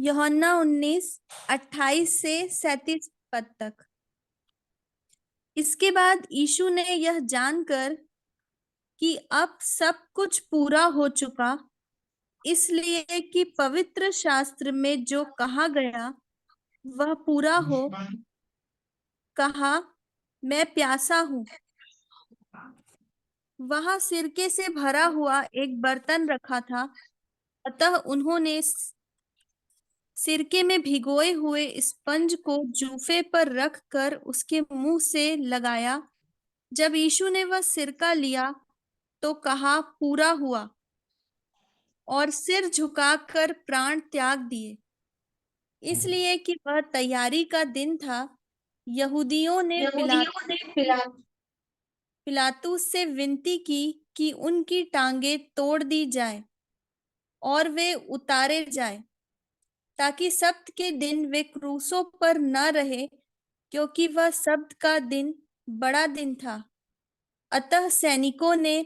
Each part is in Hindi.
यूहन्ना 19:28 से 37 पद तक। इसके बाद यीशु ने यह जानकर कि अब सब कुछ पूरा हो चुका, इसलिए कि पवित्र शास्त्र में जो कहा गया वह पूरा हो, कहा, मैं प्यासा हूं। वहां सिरके से भरा हुआ एक बर्तन रखा था, अतः उन्होंने सिरके में भिगोए हुए स्पंज को जूफे पर रखकर उसके मुंह से लगाया। जब यीशु ने वह सिरका लिया तो कहा, पूरा हुआ, और सिर झुकाकर प्राण त्याग दिए। इसलिए कि वह तैयारी का दिन था, यहूदियों ने पिलातुस से विनती की कि उनकी टांगें तोड़ दी जाए और वे उतारे जाए, ताकि सब्त के दिन वे क्रूसों पर न रहे, क्योंकि वह सब्त का दिन बड़ा दिन था। अतः सैनिकों ने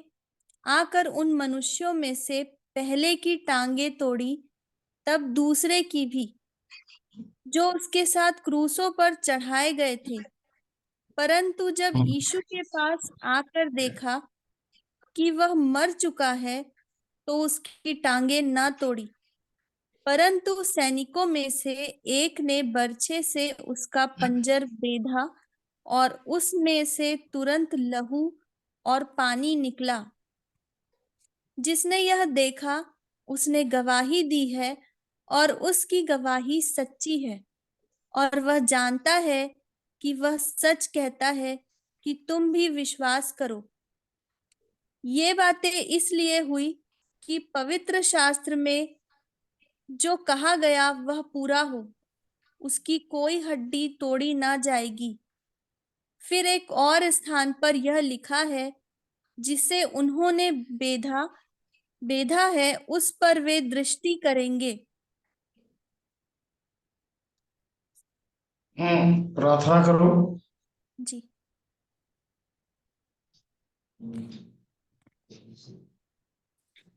आकर उन मनुष्यों में से पहले की टांगें तोड़ी, तब दूसरे की भी, जो उसके साथ क्रूसों पर चढ़ाए गए थे। परंतु जब यीशु के पास आकर देखा कि वह मर चुका है, तो उसकी टांगें न तोड़ी। परंतु सैनिकों में से एक ने बर्छे से उसका पंजर बेधा, और उसमें से तुरंत लहू और पानी निकला। जिसने यह देखा उसने गवाही दी है, और उसकी गवाही सच्ची है, और वह जानता है कि वह सच कहता है, कि तुम भी विश्वास करो। ये बातें इसलिए हुई कि पवित्र शास्त्र में जो कहा गया वह पूरा हो, उसकी कोई हड्डी तोड़ी ना जाएगी। फिर एक और स्थान पर यह लिखा है, जिसे उन्होंने बेधा बेधा है उस पर वे दृष्टि करेंगे। प्रार्थना करो। जी।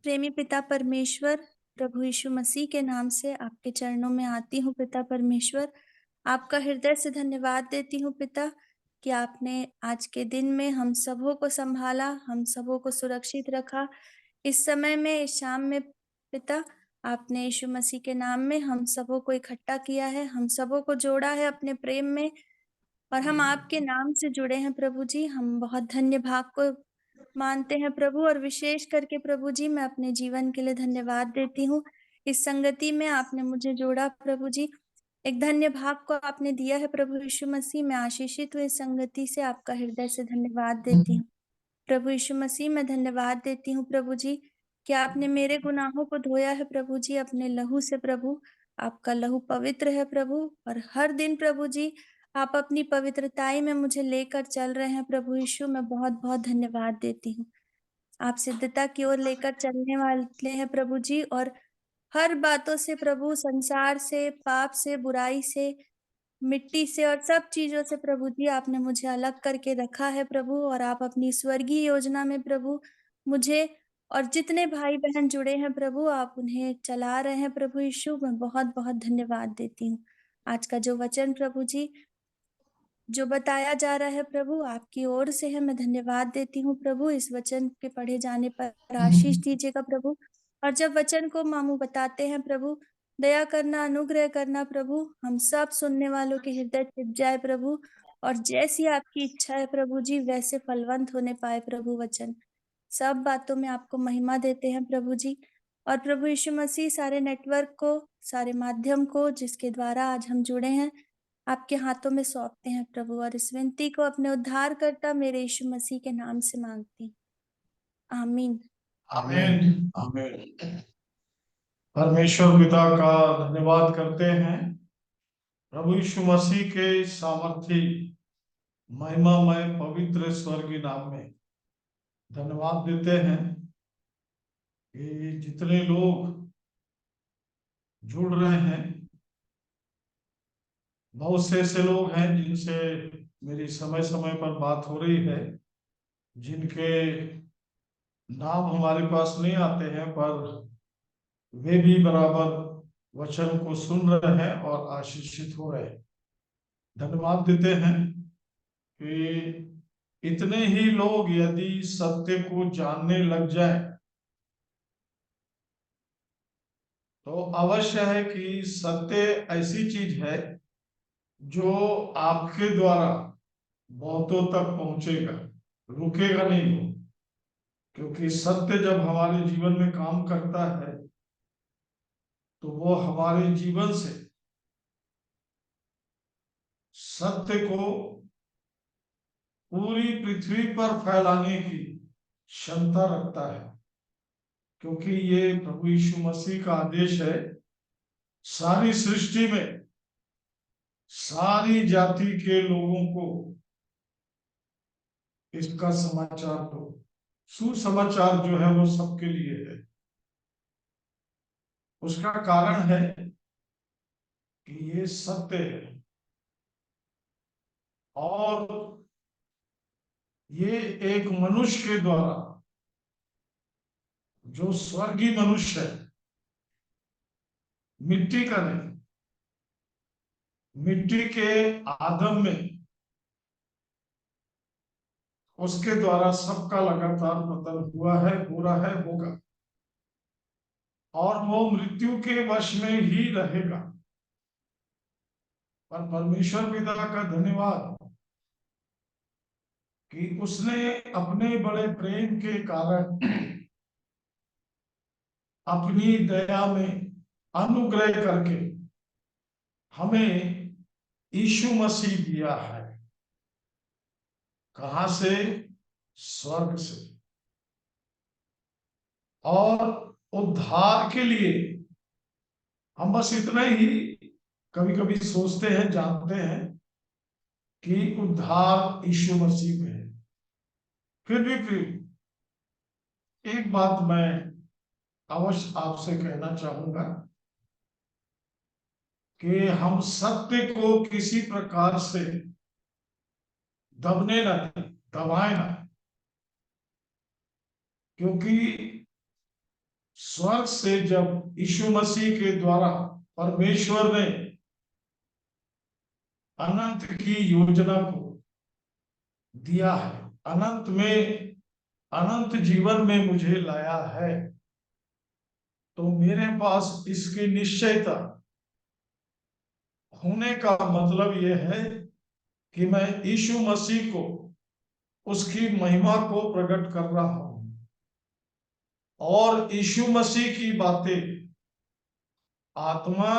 प्रेमी पिता परमेश्वर, प्रभु यीशु मसीह के नाम से आपके चरणों में आती हूँ पिता परमेश्वर। आपका हृदय से धन्यवाद देती हूँ पिता, कि आपने आज के दिन में हम सबों को संभाला, हम सबों को सुरक्षित रखा। इस समय में, इस शाम में पिता, आपने यीशु मसीह के नाम में हम सबों को इकट्ठा किया है, हम सबों को जोड़ा है अपने प्रेम में, और हम आपके नाम से जुड़े हैं प्रभु जी। हम बहुत धन्य भाग को मानते हैं प्रभु, और विशेष करके प्रभु जी मैं अपने जीवन के लिए धन्यवाद देती हूँ। इस संगति में आपने मुझे जोड़ा प्रभु जी, एक धन्य भाग को आपने दिया है प्रभु यीशु मसीह। मैं आशीषित हुई इस संगति से, आपका हृदय से धन्यवाद देती हूँ प्रभु यीशु मसीह। मैं धन्यवाद देती हूँ प्रभु जी, कि आपने मेरे गुनाहों को धोया है प्रभु जी अपने लहू से। प्रभु, आपका लहू पवित्र है प्रभु, और हर दिन प्रभु जी आप अपनी पवित्रताई में मुझे लेकर चल रहे हैं प्रभु यीशु। मैं बहुत बहुत धन्यवाद देती हूँ। आप सिद्धता की ओर लेकर चलने वाले हैं प्रभु जी, और हर बातों से प्रभु, संसार से, पाप से, बुराई से, मिट्टी से और सब चीजों से प्रभु जी आपने मुझे अलग करके रखा है प्रभु, और आप अपनी स्वर्गीय योजना में प्रभु मुझे और जितने भाई बहन जुड़े हैं प्रभु, आप उन्हें चला रहे हैं प्रभु यीशु। मैं बहुत बहुत धन्यवाद देती हूँ। आज का जो वचन प्रभु जी जो बताया जा रहा है प्रभु, आपकी ओर से है। मैं धन्यवाद देती हूँ प्रभु, इस वचन के पढ़े जाने पर आशीष दीजिएगा प्रभु। और जब वचन को मामू बताते हैं प्रभु, दया करना, अनुग्रह करना प्रभु, हम सब सुनने वालों के हृदय छिप जाए प्रभु, और जैसी आपकी इच्छा है प्रभु जी वैसे फलवंत होने पाए प्रभु वचन। सब बातों में आपको महिमा देते हैं प्रभु जी। और प्रभु यीशु मसीह, सारे नेटवर्क को, सारे माध्यम को जिसके द्वारा आज हम जुड़े हैं, आपके हाथों में सौंपते हैं प्रभु, और इस विनती को अपने उद्धारकर्ता मेरे यीशु मसीह के नाम से मांगती हूँ, आमीन। आमीन। आमीन। परमेश्वर पिता का धन्यवाद करते हैं प्रभु यीशु मसीह के सामर्थी महिमामय पवित्र स्वर्गीय नाम में धन्यवाद देते हैं कि जितने लोग जुड़ रहे हैं, बहुत से ऐसे लोग हैं जिनसे मेरी समय समय पर बात हो रही है, जिनके नाम हमारे पास नहीं आते हैं, पर वे भी बराबर वचन को सुन रहे हैं और आशीषित हो रहे हैं। धन्यवाद देते हैं कि इतने ही लोग यदि सत्य को जानने लग जाए तो अवश्य है कि सत्य ऐसी चीज है जो आपके द्वारा बहुतों तक पहुंचेगा, रुकेगा नहीं वो। क्योंकि सत्य जब हमारे जीवन में काम करता है तो वो हमारे जीवन से सत्य को पूरी पृथ्वी पर फैलाने की क्षमता रखता है। क्योंकि ये प्रभु यीशु मसीह का आदेश है, सारी सृष्टि में सारी जाति के लोगों को इसका समाचार दो। सुसमाचार जो है वो सबके लिए है। उसका कारण है कि ये सत्य है और ये एक मनुष्य के द्वारा, जो स्वर्गीय मनुष्य है, मिट्टी का नहीं, मिट्टी के आदम में, उसके द्वारा सबका लगातार पतन हुआ है, हो रहा है, होगा और वो मृत्यु के वश में ही रहेगा। पर परमेश्वर पिता का धन्यवाद कि उसने अपने बड़े प्रेम के कारण अपनी दया में अनुग्रह करके हमें यीशु मसीह दिया है। कहां से? स्वर्ग से। और उद्धार के लिए हम बस इतना ही कभी कभी सोचते हैं, जानते हैं कि उद्धार यीशु मसीह में है। फिर एक बात मैं अवश्य आपसे कहना चाहूंगा कि हम सत्य को किसी प्रकार से दबने ना दें, दबाए ना। क्योंकि स्वर्ग से जब यीशु मसीह के द्वारा परमेश्वर ने अनंत की योजना को दिया है, अनंत में, अनंत जीवन में मुझे लाया है, तो मेरे पास इसकी निश्चयता होने का मतलब यह है कि मैं यीशु मसीह को, उसकी महिमा को प्रकट कर रहा हूं और यीशु मसीह की बातें आत्मा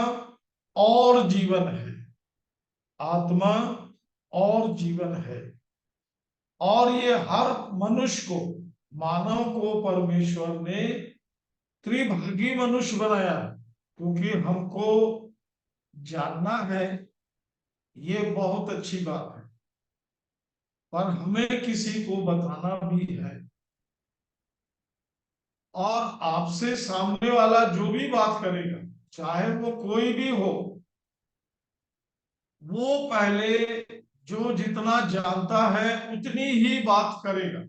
और जीवन है, आत्मा और जीवन है। और ये हर मनुष्य को, मानव को परमेश्वर ने त्रिभागी मनुष्य बनाया, क्योंकि हमको जानना है, ये बहुत अच्छी बात है, पर हमें किसी को बताना भी है। और आपसे सामने वाला जो भी बात करेगा, चाहे वो कोई भी हो, वो पहले जो जितना जानता है उतनी ही बात करेगा।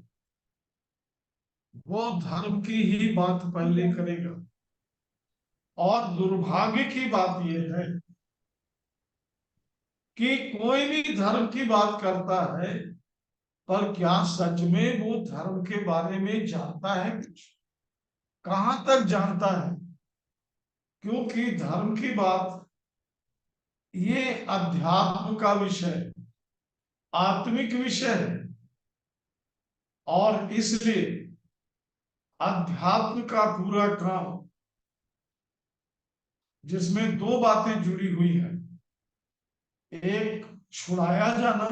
वो धर्म की ही बात पहले करेगा। और दुर्भाग्य की बात यह है कि कोई भी धर्म की बात करता है, पर क्या सच में वो धर्म के बारे में जानता है कुछ? कहां तक जानता है? क्योंकि धर्म की बात ये अध्यात्म का विषय, आत्मिक विषय है। और इसलिए अध्यात्म का पूरा काम, जिसमें दो बातें जुड़ी हुई है, एक छुड़ाया जाना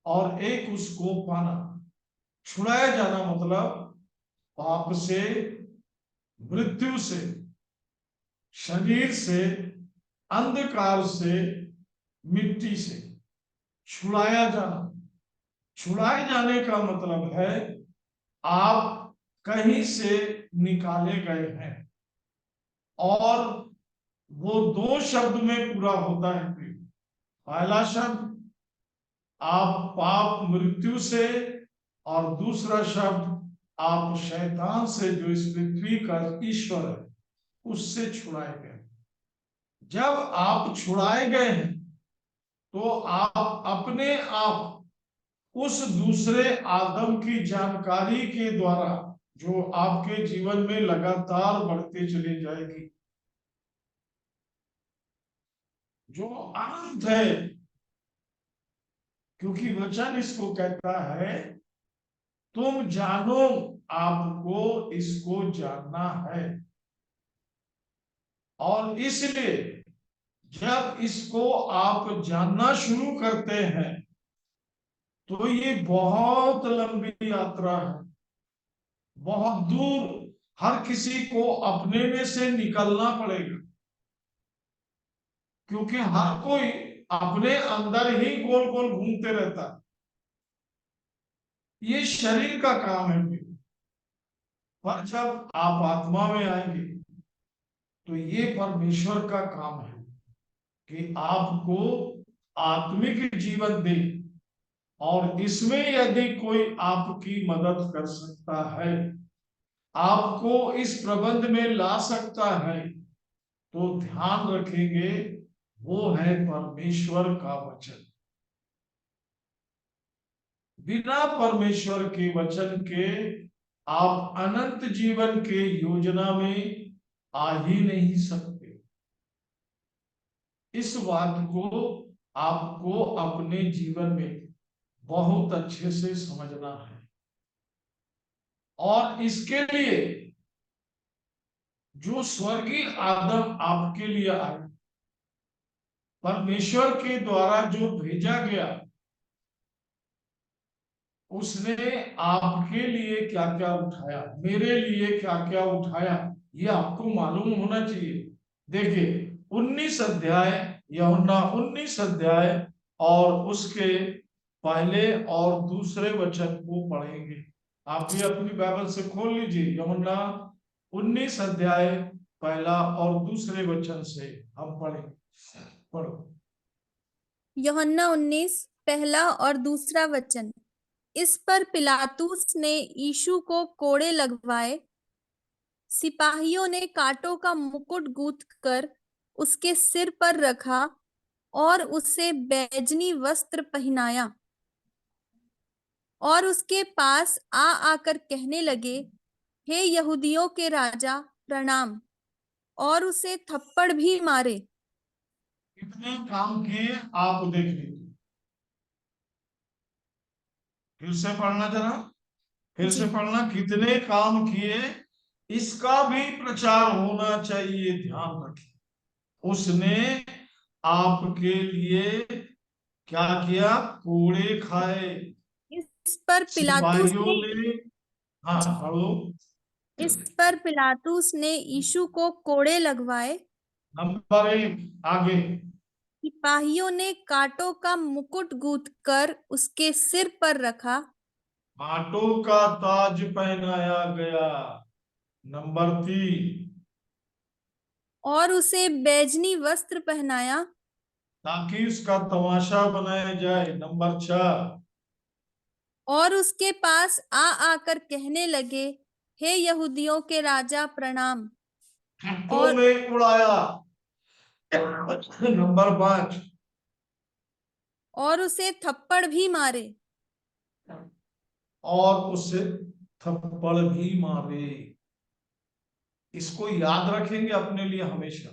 और एक उसको पाना। छुड़ाया जाना मतलब पाप से, मृत्यु से, शरीर से, अंधकार से, मिट्टी से छुड़ाया जाना। छुड़ाए जाने का मतलब है आप कहीं से निकाले गए हैं। और वो दो शब्द में पूरा होता है। पहला शब्द आप पाप मृत्यु से, और दूसरा शब्द आप शैतान से, जो इस पृथ्वी का ईश्वर है, उससे छुड़ाए गए। जब आप छुड़ाए गए हैं तो आप अपने आप उस दूसरे आदम की जानकारी के द्वारा जो आपके जीवन में लगातार बढ़ते चले जाएगी, जो अनंत है, क्योंकि वचन इसको कहता है तुम जानो, आपको इसको जानना है। और इसलिए जब इसको आप जानना शुरू करते हैं तो ये बहुत लंबी यात्रा है, बहुत दूर हर किसी को अपने में से निकलना पड़ेगा, क्योंकि हर कोई अपने अंदर ही गोल गोल घूमते रहता है। ये शरीर का काम है। पर जब आप आत्मा में आएंगे तो ये परमेश्वर का काम है कि आपको आत्मिक जीवन दे, और इसमें यदि कोई आपकी मदद कर सकता है, आपको इस प्रबंध में ला सकता है, तो ध्यान रखेंगे वो है परमेश्वर का वचन। बिना परमेश्वर के वचन के आप अनंत जीवन के योजना में आ ही नहीं सकते। इस बात को आपको अपने जीवन में बहुत अच्छे से समझना है, और इसके लिए जो स्वर्गीय आदम आपके लिए आए, परमेश्वर के द्वारा जो भेजा गया, उसने आपके लिए क्या क्या उठाया, मेरे लिए क्या क्या उठाया, ये आपको मालूम होना चाहिए। देखिए 19 अध्याय, यूहन्ना 19 अध्याय और उसके पहले और दूसरे वचन को पढ़ेंगे। आप भी अपनी बाइबल से खोल लीजिए, यूहन्ना 19 अध्याय पहला और दूसरे वचन से हम पढ़ेंगे। पढ़ो। यूहन्ना 19 पहला और दूसरा वचन। इस पर पिलातुस ने यीशु को कोड़े लगवाए। सिपाहियों ने कांटों का मुकुट गूंथ कर उसके सिर पर रखा और उसे बैजनी वस्त्र पहनाया, और उसके पास आ आकर कहने लगे, हे यहूदियों के राजा प्रणाम, और उसे थप्पड़ भी मारे। कितने काम किए आप देख लीजिए। फिर से पढ़ना जरा, फिर से जी, पढ़ना। कितने काम किए, इसका भी प्रचार होना चाहिए, ध्यान रखिए। उसने आपके लिए क्या किया, कोड़े खाए। इस पर पिलातुस सिपाहियों ने ने, हाँ जी, पढ़ो। इस पर पिलातुस ने यीशु को कोड़े लगवाए। नंबर 1 आगे। सिपाहियों ने कांटों का मुकुट गूंथ कर उसके सिर पर रखा। कांटों का ताज पहनाया गया। नंबर 3, और उसे बैजनी वस्त्र पहनाया। ताकि उसका तमाशा बनाया जाए। नंबर 4, और उसके पास आ आकर कहने लगे, हे यहूदियों के राजा प्रणाम, हाथों और में उड़ाया। नंबर 5, उसे थप्पड़ भी मारे। और उसे थप्पड़ भी मारे। इसको याद रखेंगे अपने लिए हमेशा,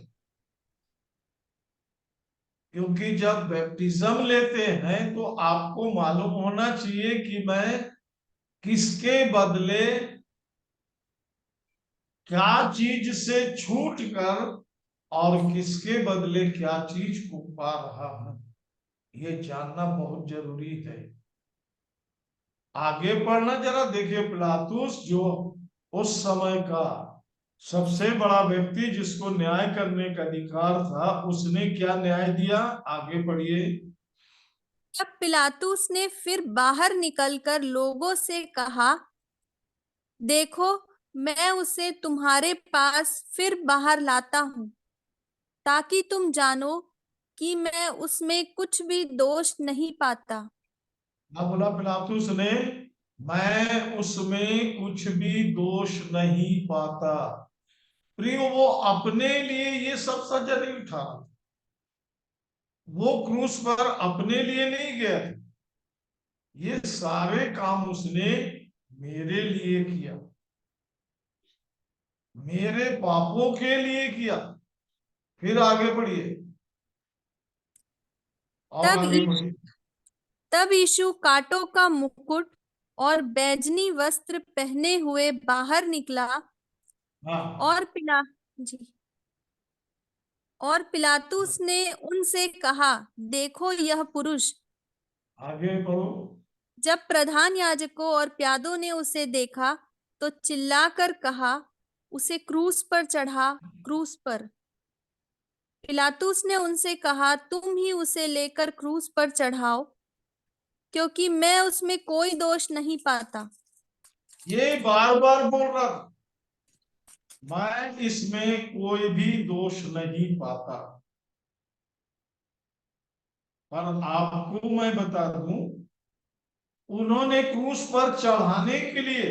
क्योंकि जब बैप्टिज्म लेते हैं तो आपको मालूम होना चाहिए कि मैं किसके बदले क्या चीज से छूट कर और किसके बदले क्या चीज को पा रहा हूं, ये जानना बहुत जरूरी है। आगे पढ़ना जरा, देखिए पिलातुस जो उस समय का सबसे बड़ा व्यक्ति, जिसको न्याय करने का अधिकार था, उसने क्या न्याय दिया, आगे पढ़िए। तब पिलातुस ने फिर बाहर निकलकर लोगों से कहा, देखो, मैं उसे तुम्हारे पास फिर बाहर लाता हूं, ताकि तुम जानो कि मैं उसमें कुछ भी दोष नहीं पाता। अब बोला पिलातुस ने, मैं उसमें कुछ भी दोष नहीं पाता। प्रियो, वो अपने लिए ये सब सजा नहीं उठा, वो क्रूस पर अपने लिए नहीं गया था, ये सारे काम उसने मेरे लिए किया, मेरे पापों के लिए किया। फिर आगे बढ़िए, और तब आगे यीशु बढ़िए। तब यीशु कांटों का मुकुट और बैजनी वस्त्र पहने हुए बाहर निकला हाँ, और पिला जी और पिलातुस ने उनसे कहा, देखो यह पुरुष। आगे बढ़ो। जब प्रधान याजकों और प्यादों ने उसे देखा तो चिल्लाकर कहा, उसे क्रूस पर चढ़ा, क्रूस पर। पिलातुस ने उनसे कहा, तुम ही उसे लेकर क्रूस पर चढ़ाओ, क्योंकि मैं उसमें कोई दोष नहीं पाता। ये बार बार बोल रहा था, मैं इसमें कोई भी दोष नहीं पाता। पर आपको मैं बता दूं, उन्होंने क्रूस पर चढ़ाने के लिए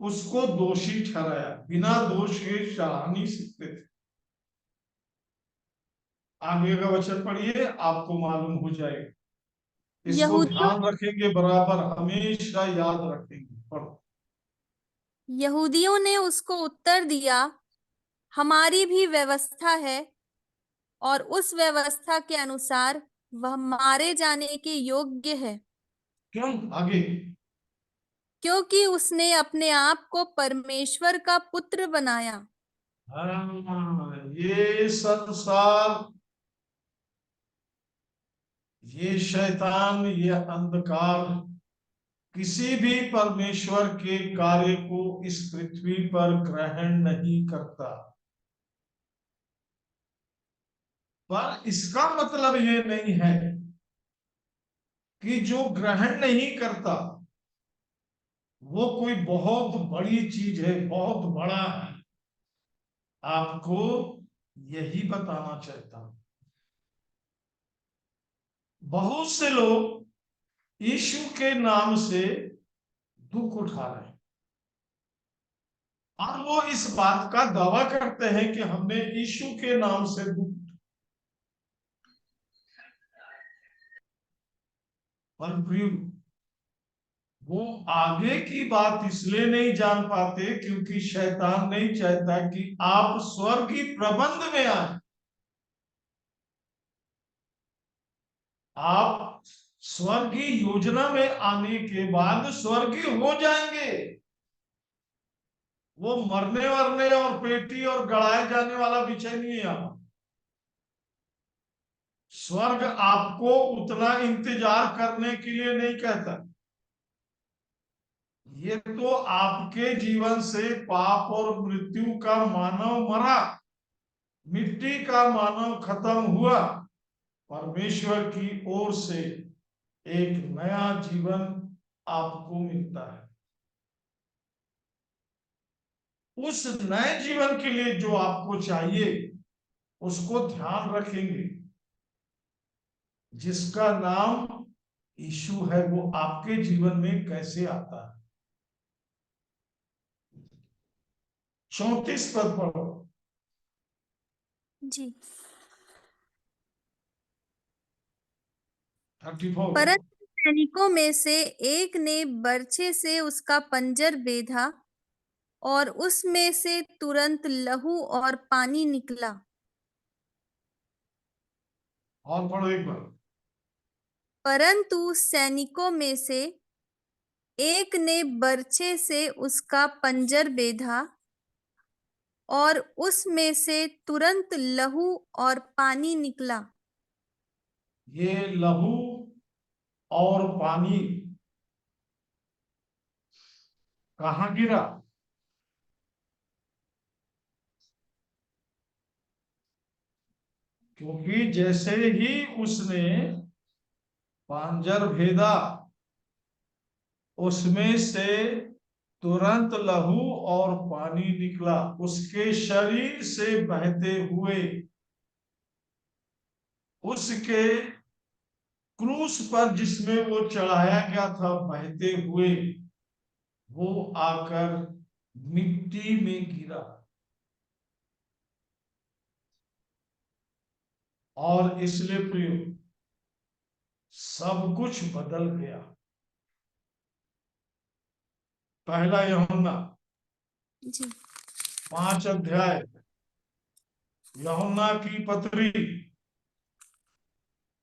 उसको दोषी ठहराया, बिना दोष के चढ़ा नहीं सकते थे। आगे का वचन पढ़िए, आपको मालूम हो जाएगा। इसको यहूदियों ध्यान रखेंगे, बराबर हमेशा याद रखेंगे। पढ़ो। यहूदियों ने उसको उत्तर दिया, हमारी भी व्यवस्था है और उस व्यवस्था के अनुसार वह मारे जाने के योग्य है, क्यों? आगे। क्योंकि उसने अपने आप को परमेश्वर का पुत्र बनाया। हाँ, ये संसार, ये शैतान, ये अंधकार किसी भी परमेश्वर के कार्य को इस पृथ्वी पर ग्रहण नहीं करता। पर इसका मतलब ये नहीं है कि जो ग्रहण नहीं करता वो कोई बहुत बड़ी चीज है, बहुत बड़ा है। आपको यही बताना चाहता हूं। बहुत से लोग यीशु के नाम से दुख उठा रहे हैं, और वो इस बात का दावा करते हैं कि हमने यीशु के नाम से दुख। पर प्रिय, वो आगे की बात इसलिए नहीं जान पाते क्योंकि शैतान नहीं चाहता कि आप स्वर्गीय प्रबंध में आए, आप स्वर्गीय योजना में आने के बाद स्वर्गीय हो जाएंगे। वो मरने वरने और पेटी और गड़ाए जाने वाला विषय नहीं है यहाँ। स्वर्ग आपको उतना इंतजार करने के लिए नहीं कहता। ये तो आपके जीवन से पाप और मृत्यु का मानव मरा, मिट्टी का मानव खत्म हुआ, परमेश्वर की ओर से एक नया जीवन आपको मिलता है। उस नए जीवन के लिए जो आपको चाहिए उसको ध्यान रखेंगे, जिसका नाम यीशु है, वो आपके जीवन में कैसे आता है। 34 पद पढ़ो। जी। 34। परंतु सैनिकों में से एक ने बर्छे से उसका पंजर बेधा और उसमें से तुरंत लहू और पानी निकला। और पढ़ो एक बार। परंतु सैनिकों में से एक ने बर्छे से उसका पंजर बेधा और उसमें से तुरंत लहू और पानी निकला। ये लहू और पानी कहाँ गिरा? क्योंकि जैसे ही उसने पांजर भेदा, उसमें से तुरंत लहू और पानी निकला, उसके शरीर से बहते हुए। उसके क्रूस पर जिसमें वो चढ़ाया गया था, बहते हुए वो आकर मिट्टी में गिरा। और इसलिए प्रियो सब कुछ बदल गया। पहला यूहन्ना जी 5 अध्याय, यूहन्ना की पत्री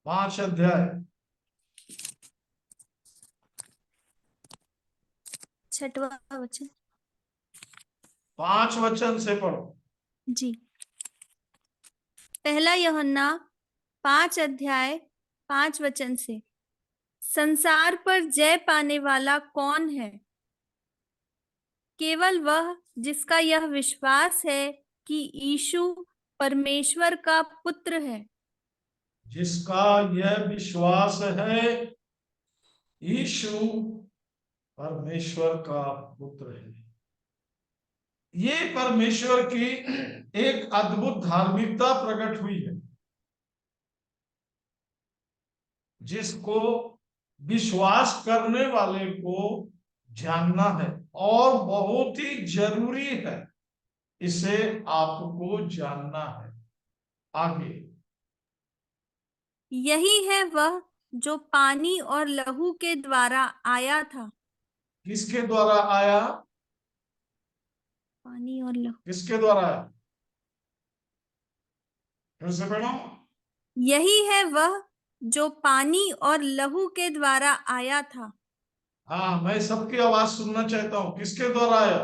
5 अध्याय 6वां वचन। 5 वचन से पढ़ो। जी, पहला यूहन्ना 5 अध्याय 5 वचन से, संसार पर जय पाने वाला कौन है? केवल वह जिसका यह विश्वास है कि यीशु परमेश्वर का पुत्र है। जिसका यह विश्वास है यीशु परमेश्वर का पुत्र है। ये परमेश्वर की एक अद्भुत धार्मिकता प्रकट हुई है, जिसको विश्वास करने वाले को जानना है और बहुत ही जरूरी है, इसे आपको जानना है। आगे, यही है वह जो पानी और लहू के द्वारा आया था। किसके द्वारा आया? पानी और लहू। किसके द्वारा आया? फिर से पढ़ो। यही है वह जो पानी और लहू के द्वारा आया था। हाँ, मैं सबकी आवाज सुनना चाहता हूं। किसके द्वारा आया?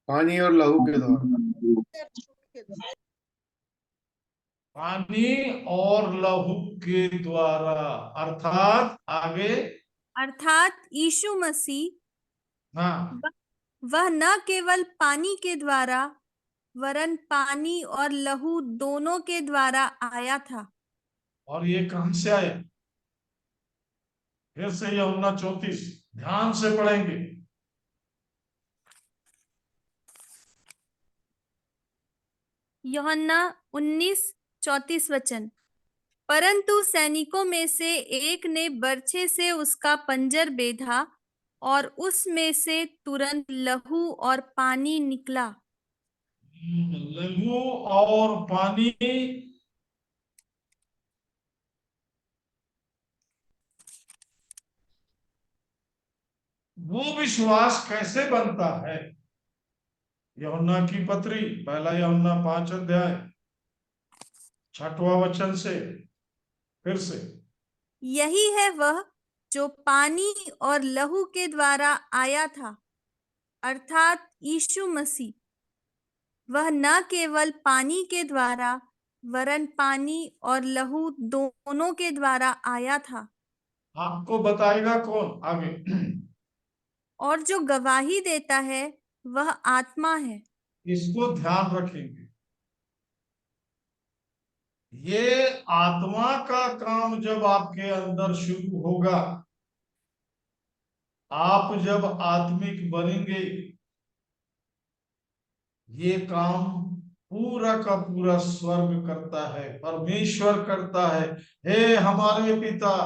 पानी और लहू के द्वारा। पानी और लहू के द्वारा, अर्थात आगे। अर्थात यीशु मसीह हाँ, वह न केवल पानी के द्वारा वरन पानी और लहू दोनों के द्वारा आया था। और ये कहां से आया? फिर से यूहन्ना 34, ध्यान से पढ़ेंगे। यूहन्ना 19:34 वचन। परंतु सैनिकों में से एक ने बर्छे से उसका पंजर बेधा और उसमें से तुरंत लहू और पानी निकला। लहू और पानी। वो विश्वास कैसे बनता है? यूहन्ना की पत्री, पहला यूहन्ना 5 अध्याय 6वां वचन से, फिर से। यही है वह जो पानी और लहू के द्वारा आया था, अर्थात यीशु मसीह। वह न केवल पानी के द्वारा वरन पानी और लहू दोनों के द्वारा आया था। आपको बताएगा कौन? आगे, और जो गवाही देता है वह आत्मा है। इसको ध्यान रखेंगे। ये आत्मा का काम जब आपके अंदर शुरू होगा, आप जब आत्मिक बनेंगे, ये काम पूरा का पूरा स्वर्ग करता है, परमेश्वर करता है। हे हमारे पिता,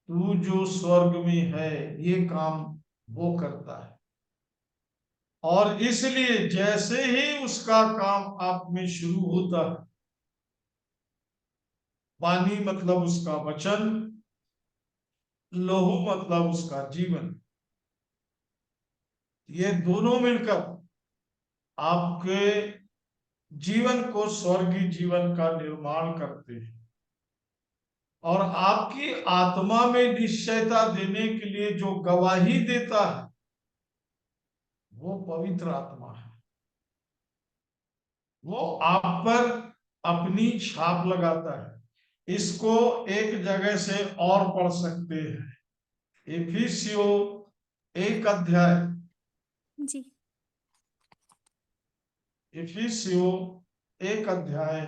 तू जो स्वर्ग में है, ये काम वो करता है। और इसलिए जैसे ही उसका काम आप में शुरू होता है, पानी मतलब उसका वचन, लहू मतलब उसका जीवन, ये दोनों मिलकर आपके जीवन को स्वर्गीय जीवन का निर्माण करते हैं और आपकी आत्मा में निश्चयता देने के लिए जो गवाही देता है, वो पवित्र आत्मा है। वो आप पर अपनी छाप लगाता है। इसको एक जगह से और पढ़ सकते हैं। इफिसियो 1 अध्याय, जी, इफिसियो 1 अध्याय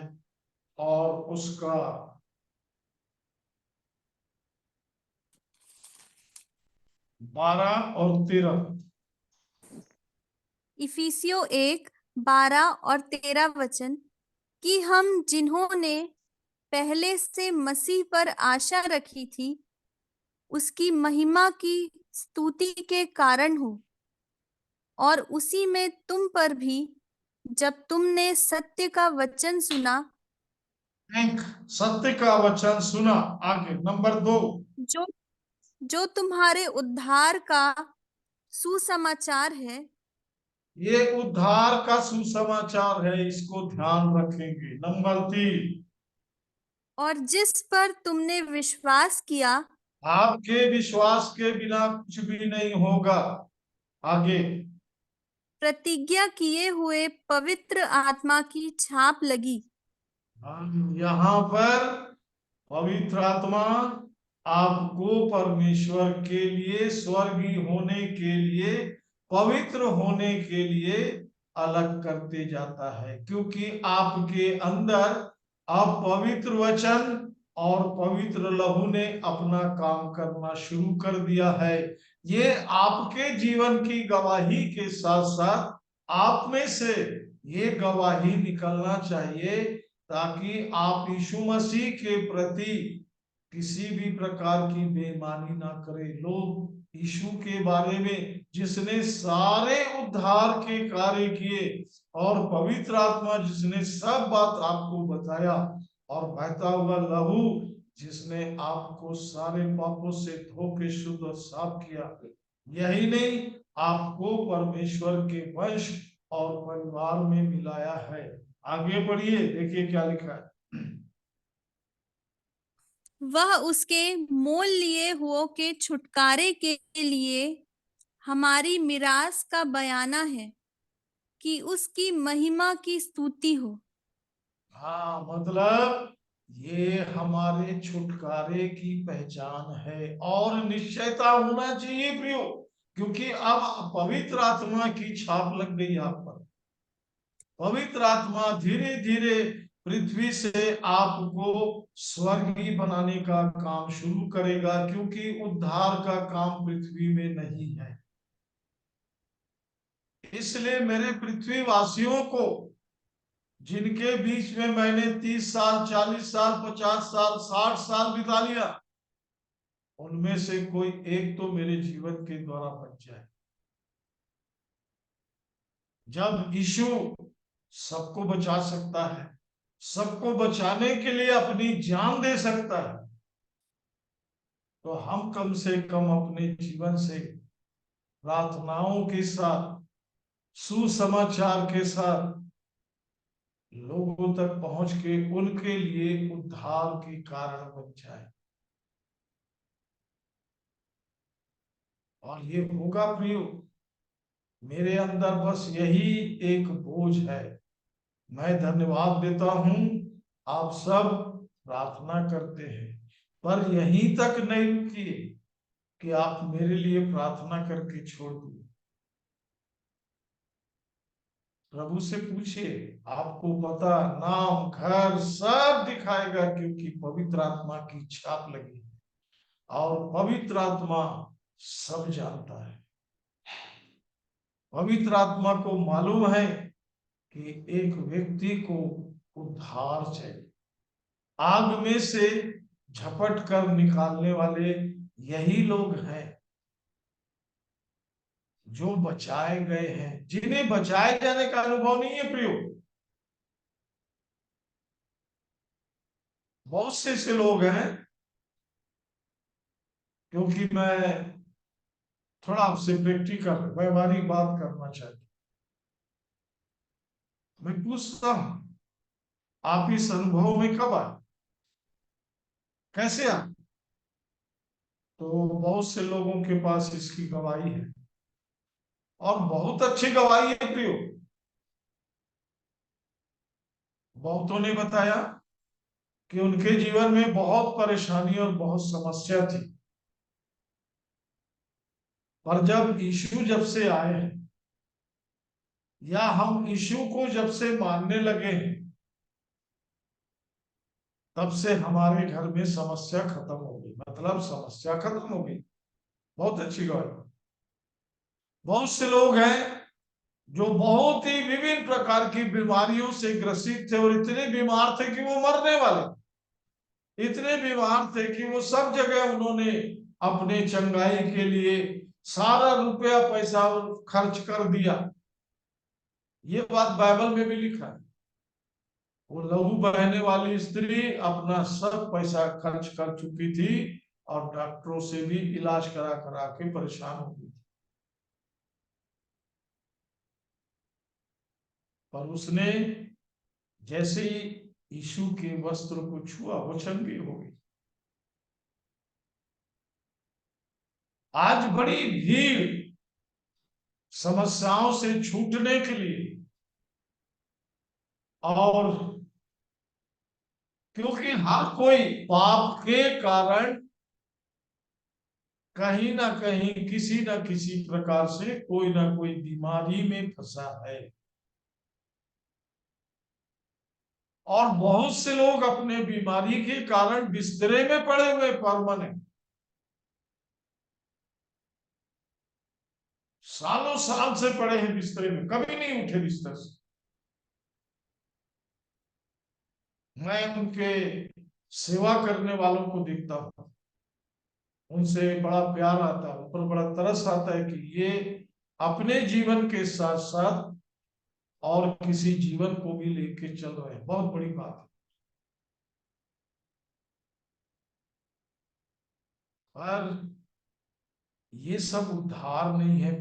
और उसका 12 और 13। इफिसियो 1:12 और 13 वचन। कि हम जिन्होंने पहले से मसीह पर आशा रखी थी, उसकी महिमा की स्तुति के कारण हो, और उसी में तुम पर भी, जब तुमने सत्य का वचन सुना, एक सत्य का वचन सुना। आगे नंबर 2, जो जो तुम्हारे उद्धार का सुसमाचार है, ये उद्धार का सुसमाचार है, इसको ध्यान रखेंगे। नंबर 3, और जिस पर तुमने विश्वास किया, आपके विश्वास के बिना कुछ भी नहीं होगा। आगे, प्रतिज्ञा किए हुए पवित्र आत्मा की छाप लगी। हम यहाँ पर पवित्र आत्मा आपको परमेश्वर के लिए, स्वर्गीय होने के लिए, पवित्र होने के लिए अलग करते जाता है, क्योंकि आपके अंदर अब पवित्र वचन और पवित्र लहू ने अपना काम करना शुरू कर दिया है। ये आपके जीवन की गवाही के साथ साथ आप में से ये गवाही निकलना चाहिए, ताकि आप यीशु मसीह के प्रति किसी भी प्रकार की बेईमानी ना करें। लोग यीशु के बारे में, जिसने सारे उद्धार के कार्य किए, और पवित्र आत्मा जिसने सब बात आपको बताया, और बहता हुआ लहू जिसने आपको सारे पापों से धो के शुद्ध और साफ किया, यही नहीं, आपको परमेश्वर के वंश और परिवार में मिलाया है। आगे बढ़िए, देखिए क्या लिखा है। वह उसके मोल लिए हुओं के छुटकारे के लिए हमारी मिरास का बयाना है, कि उसकी महिमा की स्तुति हो। हाँ, मतलब ये हमारे छुटकारे की पहचान है, और निश्चयता होना चाहिए प्रियो, क्योंकि अब पवित्र आत्मा की छाप लग गई आप पर। पवित्र आत्मा धीरे धीरे पृथ्वी से आपको स्वर्गीय बनाने का काम शुरू करेगा, क्योंकि उद्धार का काम पृथ्वी में नहीं है। इसलिए मेरे पृथ्वी वासियों को, जिनके बीच में मैंने 30 साल, 40 साल, 50 साल, 60 साल बिता लिया, उनमें से कोई एक तो मेरे जीवन के द्वारा बच जाए। जब यीशु सबको बचा सकता है, सबको बचाने के लिए अपनी जान दे सकता है, तो हम कम से कम अपने जीवन से प्रार्थनाओं के साथ, सुसमाचार के साथ लोगों तक पहुंच के उनके लिए उद्धार के कारण बन जाए। और ये होगा प्रियो, मेरे अंदर बस यही एक बोझ है। मैं धन्यवाद देता हूं, आप सब प्रार्थना करते हैं, पर यहीं तक नहीं रुकिए कि आप मेरे लिए प्रार्थना करके छोड़ दो। प्रभु से पूछिए, आपको पता, नाम, घर सब दिखाएगा, क्योंकि पवित्र आत्मा की छाप लगी है, और पवित्र आत्मा सब जानता है। पवित्र आत्मा को मालूम है कि एक व्यक्ति को उद्धार चाहिए। आग में से झपट कर निकालने वाले यही लोग हैं जो बचाए गए हैं, जिन्हें बचाए जाने का अनुभव नहीं है प्रियो। बहुत से ऐसे लोग हैं, क्योंकि मैं थोड़ा आपसे प्रैक्टिकल, व्यवहारिक बात करना चाहता हूं। मैं पूछता हूं, आप इस अनुभव में कब आए, कैसे आए? तो बहुत से लोगों के पास इसकी गवाही है, और बहुत अच्छी गवाही है प्रियो। बहुतों ने बताया कि उनके जीवन में बहुत परेशानी और बहुत समस्या थी, पर जब यीशु जब से आए हैं, या हम यीशु को जब से मानने लगे हैं, तब से हमारे घर में समस्या खत्म हो गई। मतलब समस्या खत्म हो गई। बहुत अच्छी बात। बहुत से लोग हैं जो बहुत ही विभिन्न प्रकार की बीमारियों से ग्रसित थे, और इतने बीमार थे कि वो मरने वाले, इतने बीमार थे कि वो सब जगह उन्होंने अपने चंगाई के लिए सारा रुपया पैसा खर्च कर दिया। ये बात बाइबल में भी लिखा है। वो लहू बहने वाली स्त्री अपना सब पैसा खर्च कर चुकी थी और डॉक्टरों से भी इलाज करा करा के परेशान हो गई थी, पर उसने जैसे ही यीशु के वस्त्र को छुआ वो चंगी हो गई। आज बड़ी भीड़ समस्याओं से छूटने के लिए, और क्योंकि हर कोई पाप के कारण कहीं ना कहीं किसी ना किसी प्रकार से कोई ना कोई बीमारी में फंसा है, और बहुत से लोग अपने बीमारी के कारण बिस्तरे में पड़े हुए परमानेंट, सालों साल से पड़े हैं बिस्तरे में, कभी नहीं उठे बिस्तर से। मैं उनके सेवा करने वालों को देखता हूं, उनसे बड़ा प्यार आता है, उन पर बड़ा तरस आता है कि ये अपने जीवन के साथ साथ और किसी जीवन को भी लेके चल रहे हैं। बहुत बड़ी बात है, पर ये सब उद्धार नहीं है।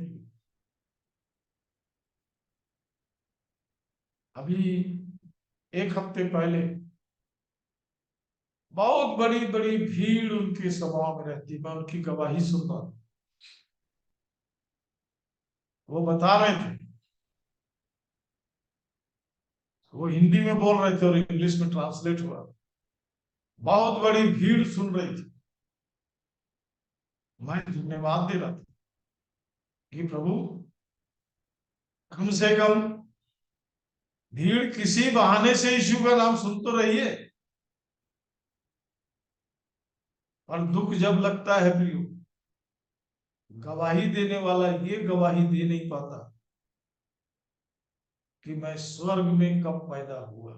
अभी एक हफ्ते पहले बहुत बड़ी बड़ी भीड़ उनके सभाओं में रहती, मैं उनकी गवाही सुनता हूं। वो बता रहे थे, वो हिंदी में बोल रहे थे और इंग्लिश में ट्रांसलेट हुआ, बहुत बड़ी भीड़ सुन रही थी। मैं धन्यवाद दे रहा था कि प्रभु कम से कम भीड़ किसी बहाने से यीशु का नाम सुन तो रही है। और दुख जब लगता है प्रियो, गवाही देने वाला ये गवाही दे नहीं पाता कि मैं स्वर्ग में कब पैदा हुआ।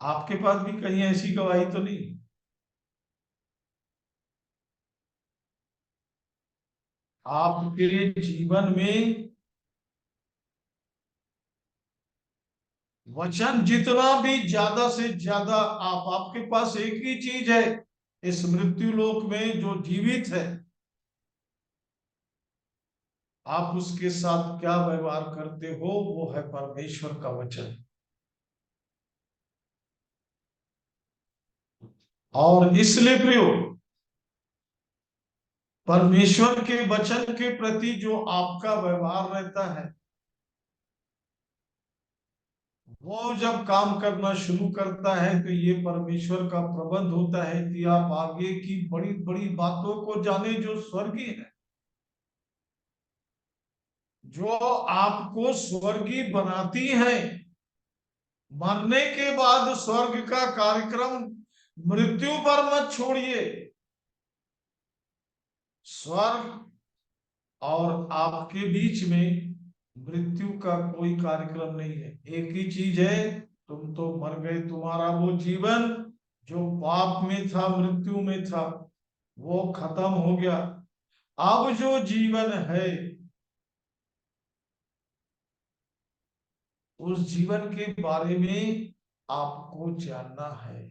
आपके पास भी कहीं ऐसी गवाही तो नहीं? आपके जीवन में वचन जितना भी ज्यादा से ज्यादा आपके पास एक ही चीज है इस मृत्यु लोक में जो जीवित है, आप उसके साथ क्या व्यवहार करते हो वो है परमेश्वर का वचन। और इसलिए प्रियो, परमेश्वर के वचन के प्रति जो आपका व्यवहार रहता है, वो जब काम करना शुरू करता है तो ये परमेश्वर का प्रबंध होता है कि आप आगे की बड़ी बड़ी बातों को जाने जो स्वर्गीय है, जो आपको स्वर्गीय बनाती है। मरने के बाद स्वर्ग का कार्यक्रम मृत्यु पर मत छोड़िए। स्वर्ग और आपके बीच में मृत्यु का कोई कार्यक्रम नहीं है। एक ही चीज है, तुम तो मर गए, तुम्हारा वो जीवन जो पाप में था, मृत्यु में था, वो खत्म हो गया। अब जो जीवन है, उस जीवन के बारे में आपको जानना है।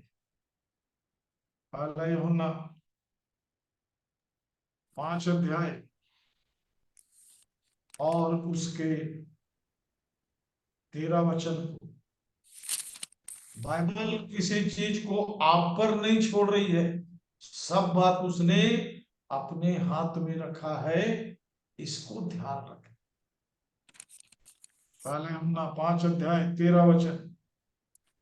पहला यूहन्ना 5 अध्याय और उसके 13 वचन को, बाइबल किसी चीज को आप पर नहीं छोड़ रही है, सब बात उसने अपने हाथ में रखा है, इसको ध्यान रखें। पहले हमना 5 अध्याय 13 वचन।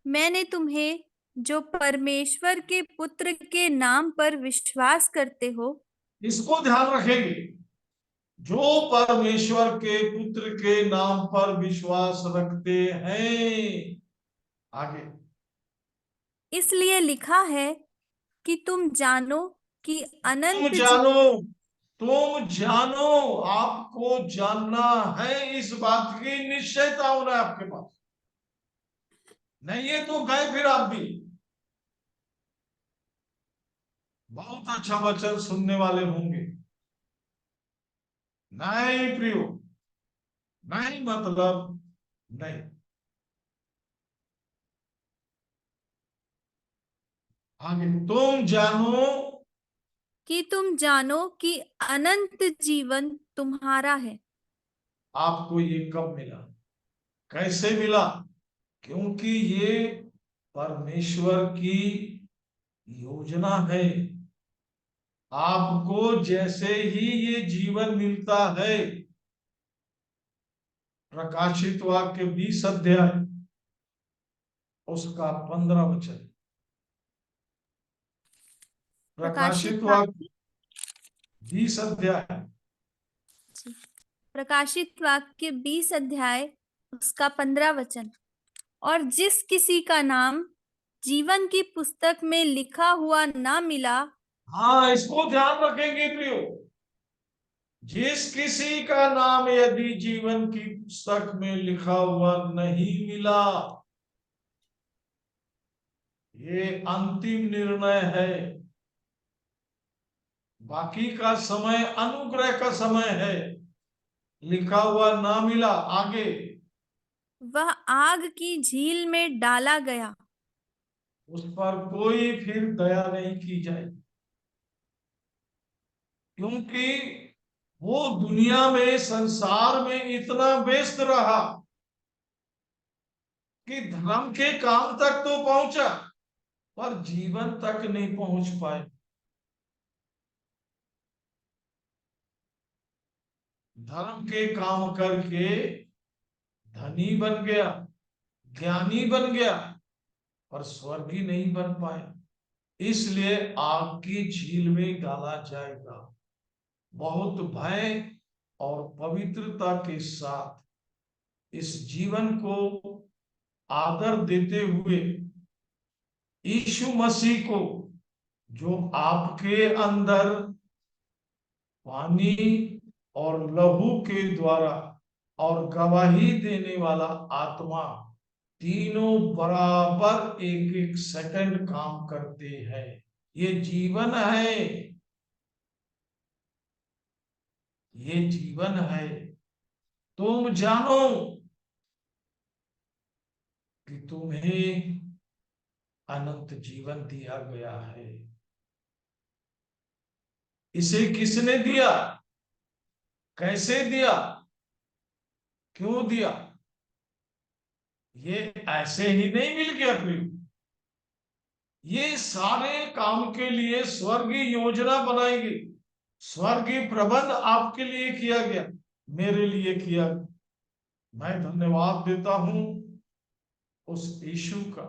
मैंने तुम्हें जो परमेश्वर के पुत्र के नाम पर विश्वास करते हो, इसको ध्यान रखेंगे, जो परमेश्वर के पुत्र के नाम पर विश्वास रखते हैं। आगे, इसलिए लिखा है कि तुम जानो कि तुम अनंत जानो, तुम जानो, आपको जानना है, इस बात की निश्चयता होना है आपके पास। नहीं है तो गए फिर आप भी। बहुत अच्छा वचन सुनने वाले होंगे। नहीं प्रियो, नहीं मतलब नहीं। आगे, तुम जानो कि तुम जानो कि अनंत जीवन तुम्हारा है। आपको ये कब मिला, कैसे मिला? क्योंकि ये परमेश्वर की योजना है। आपको जैसे ही ये जीवन मिलता है, प्रकाशित वाक्य 20 अध्याय उसका 15 वचन, प्रकाशित प्रकाशित वाक्य वाक्य 20 अध्याय प्रकाशित वाक्य 20 अध्याय उसका 15 वचन। और जिस किसी का नाम जीवन की पुस्तक में लिखा हुआ ना मिला। हाँ, इसको ध्यान रखेंगे प्रियो। जिस किसी का नाम यदि जीवन की पुस्तक में लिखा हुआ नहीं मिला, ये अंतिम निर्णय है। बाकी का समय अनुग्रह का समय है। लिखा हुआ ना मिला, आगे वह आग की झील में डाला गया। उस पर कोई फिर दया नहीं की जाए, क्योंकि वो दुनिया में, संसार में इतना व्यस्त रहा कि धर्म के काम तक तो पहुंचा, पर जीवन तक नहीं पहुंच पाए। धर्म के काम करके धनी बन गया, ज्ञानी बन गया, पर स्वर्गीय नहीं बन पाया। इसलिए आग की झील में डाला जाएगा। बहुत भय और पवित्रता के साथ इस जीवन को आदर देते हुए यीशु मसीह को, जो आपके अंदर पानी और लहू के द्वारा और गवाही देने वाला आत्मा, तीनों बराबर एक एक सेकंड काम करते हैं। ये जीवन है, ये जीवन है। तुम जानो कि तुम्हें अनंत जीवन दिया गया है। इसे किसने दिया, कैसे दिया, क्यों दिया? ये ऐसे ही नहीं मिल गया प्रिय। ये सारे काम के लिए स्वर्गीय योजना बनाई गई, स्वर्गीय प्रबंध आपके लिए किया गया, मेरे लिए किया गया। मैं धन्यवाद देता हूं उस यीशु का,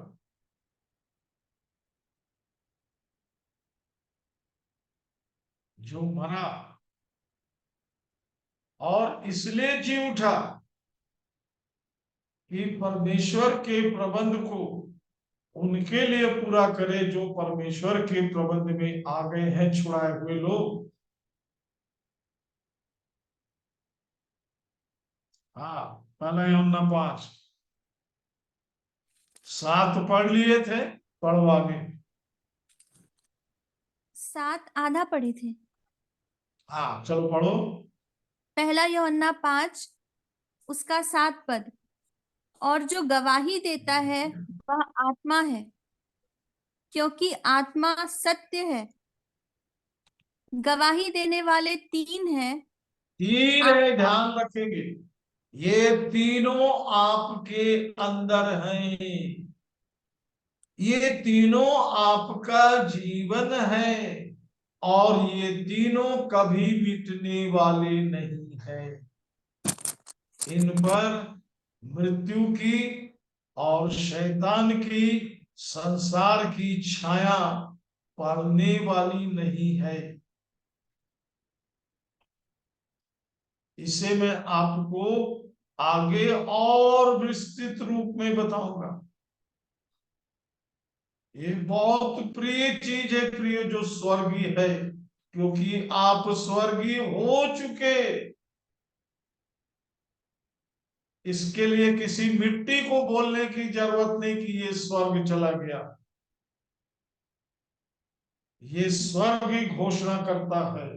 जो मरा और इसलिए जी उठा कि परमेश्वर के प्रबंध को उनके लिए पूरा करे, जो परमेश्वर के प्रबंध में आ गए हैं, छुड़ाए हुए लोग। हाँ, पहला यूहन्ना 5, 7 पढ़ लिए थे, पढ़ो आगे। 7 आधा पढ़े थे। हाँ चलो पढ़ो। पहला यूहन्ना 5 उसका 7 पद। और जो गवाही देता है वह आत्मा है, क्योंकि आत्मा सत्य है। गवाही देने वाले 3 हैं। तीन है, ध्यान रखेंगे। ये तीनों आपके अंदर हैं। ये तीनों आपका जीवन है, और ये तीनों कभी मिटने वाले नहीं है। इन पर मृत्यु की और शैतान की, संसार की छाया पड़ने वाली नहीं है। इसे मैं आपको आगे और विस्तृत रूप में बताऊंगा। ये बहुत प्रिय चीज है प्रिय, जो स्वर्गीय है, क्योंकि आप स्वर्गीय हो चुके। इसके लिए किसी मिट्टी को बोलने की जरूरत नहीं कि ये स्वर्ग चला गया। ये स्वर्ग ही घोषणा करता है।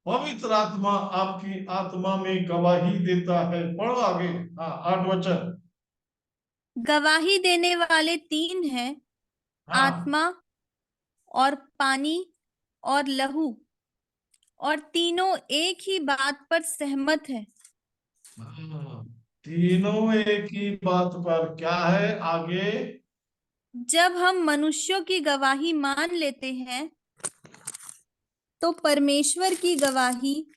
पवित्र आत्मा आपकी आत्मा में गवाही देता है। पढ़ो आगे। हाँ, 8 वचन। गवाही देने वाले तीन हैं, हाँ, आत्मा और पानी और लहू, और तीनों एक ही बात पर सहमत है। हाँ, तीनों एक ही बात पर क्या है आगे? जब हम मनुष्यों की गवाही मान लेते हैं तो परमेश्वर की गवाही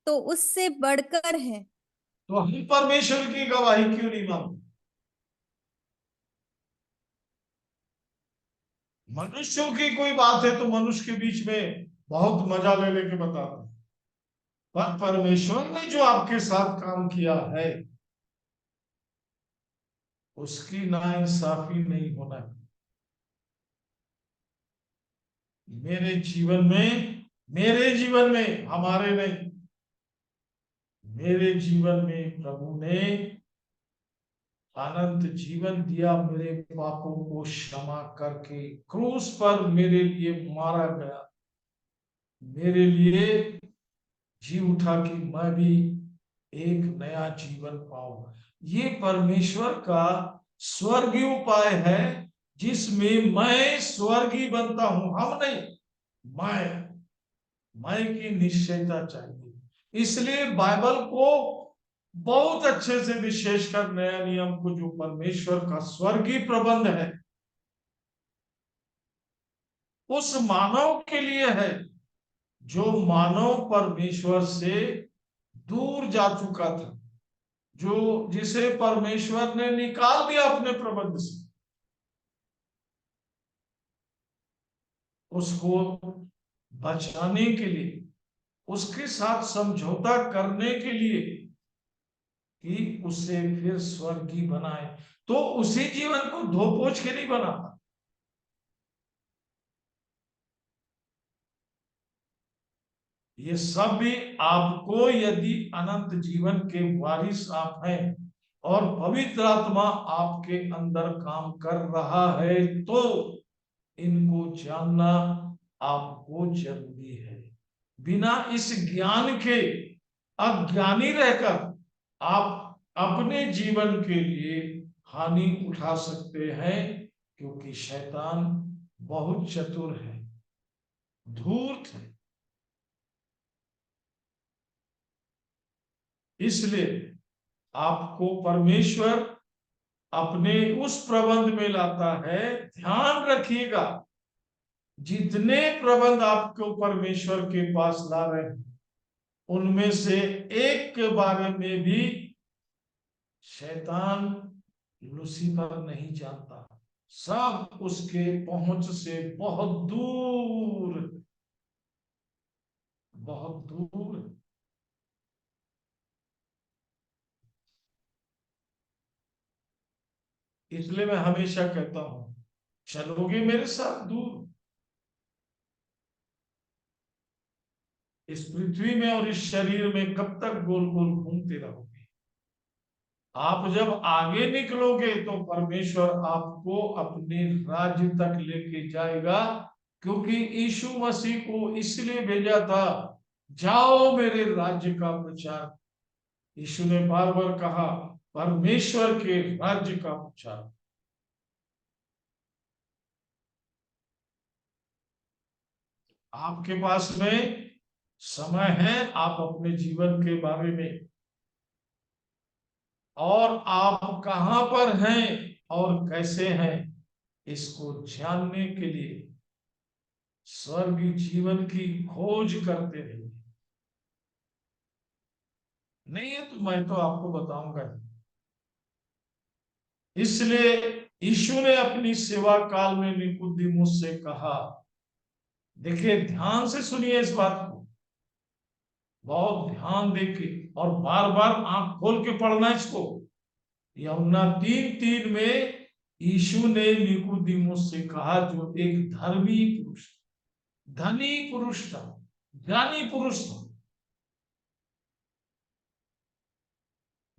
तो उससे बढ़कर है। तो हम परमेश्वर की गवाही क्यों नहीं मानते? मनुष्यों की कोई बात है तो मनुष्य के बीच में बहुत मजा ले लेके बताते हैं, पर परमेश्वर ने जो आपके साथ काम किया है उसकी नाइंसाफी नहीं होना है। मेरे जीवन में, हमारे नहीं, मेरे जीवन में प्रभु ने अनंत जीवन दिया, मेरे पापों को क्षमा करके क्रूस पर मेरे लिए मारा गया, मेरे लिए जी उठा कि मैं भी एक नया जीवन पाऊं। ये परमेश्वर का स्वर्गीय उपाय है जिसमें मैं स्वर्गीय बनता हूं। हम नहीं, मैं की निश्चयता चाहिए। इसलिए बाइबल को बहुत अच्छे से, विशेषकर नया नियम को, जो परमेश्वर का स्वर्गीय प्रबंध है, उस मानव के लिए है जो मानव परमेश्वर से दूर जा चुका था, जो जिसे परमेश्वर ने निकाल दिया अपने प्रबंध से। उसको बचाने के लिए, उसके साथ समझौता करने के लिए कि उसे फिर स्वर्गीय बनाए, तो उसी जीवन को धो पोछ के नहीं बनाता। ये सब भी आपको, यदि अनंत जीवन के वारिस आप हैं और पवित्र आत्मा आपके अंदर काम कर रहा है, तो इनको जानना आपको जरूरी है। बिना इस ज्ञान के अज्ञानी रहकर आप अपने जीवन के लिए हानि उठा सकते हैं, क्योंकि शैतान बहुत चतुर है, धूर्त है। इसलिए आपको परमेश्वर अपने उस प्रबंध में लाता है। ध्यान रखिएगा, जितने प्रबंध आपको परमेश्वर के पास ला रहे हैं, उनमें से एक के बारे में भी शैतान, लूसीफर नहीं जानता। सब उसके पहुंच से बहुत दूर, बहुत दूर। इसलिए मैं हमेशा कहता हूं, चलोगे मेरे साथ दूर, इस पृथ्वी में और इस शरीर में कब तक गोल गोल घूमते रहोगे? आप जब आगे निकलोगे तो परमेश्वर आपको अपने राज्य तक लेके जाएगा, क्योंकि यीशु मसीह को इसलिए भेजा था, जाओ मेरे राज्य का प्रचार। यीशु ने बार बार कहा, परमेश्वर के राज्य का प्रचार। आपके पास में समय है, आप अपने जीवन के बारे में और आप कहां पर हैं और कैसे हैं, इसको जानने के लिए स्वर्गीय जीवन की खोज करते रहिए। नहीं है तो मैं तो आपको बताऊंगा। इसलिए यीशु ने अपनी सेवा काल में निकुदिमुस से कहा, देखिए ध्यान से सुनिए इस बात को, बहुत ध्यान देके और बार बार आंख खोल के पढ़ना इसको। यूहन्ना 3:3 में यीशु ने निकुदिमुस से कहा, जो एक धर्मी पुरुष, धनी पुरुष था, ज्ञानी पुरुष था,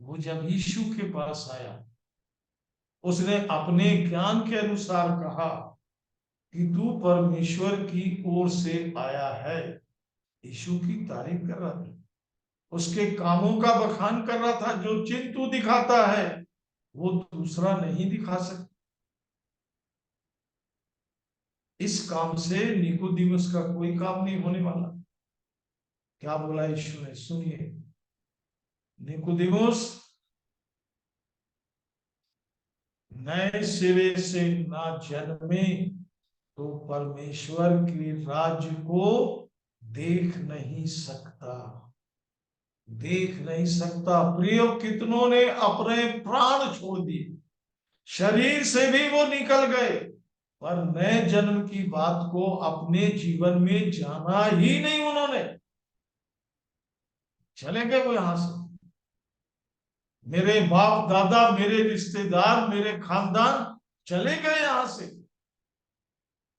वो जब यीशु के पास आया, उसने अपने ज्ञान के अनुसार कहा कि तू परमेश्वर की ओर से आया है। यीशु की तारीफ कर रहा था, उसके कामों का बखान कर रहा था। जो चिन्ह तू दिखाता है वो दूसरा नहीं दिखा सकता। इस काम से निकोदेमुस का कोई काम नहीं होने वाला। क्या बोला यीशु ने, सुनिए। निकोदेमुस, नए सिरे से ना जन्मे तो परमेश्वर के राज्य को देख नहीं सकता। देख नहीं सकता। प्रियो, कितनों ने अपने प्राण छोड़ दिए, शरीर से भी वो निकल गए, पर नए जन्म की बात को अपने जीवन में जाना ही नहीं उन्होंने। चले गए वो यहां से। मेरे बाप दादा, मेरे रिश्तेदार, मेरे खानदान चले गए यहां से।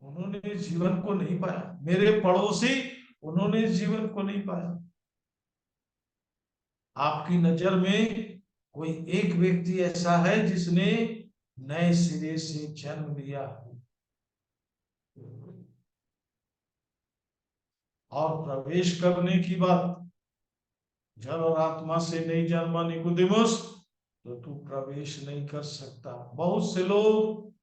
उन्होंने जीवन को नहीं पाया। मेरे पड़ोसी, उन्होंने जीवन को नहीं पाया। आपकी नजर में कोई एक व्यक्ति ऐसा है जिसने नए सिरे से जन्म लिया हो और प्रवेश करने की बात, जल और आत्मा से नहीं जन्मा निकोदेमुस, तो तू प्रवेश नहीं कर सकता। बहुत से लोग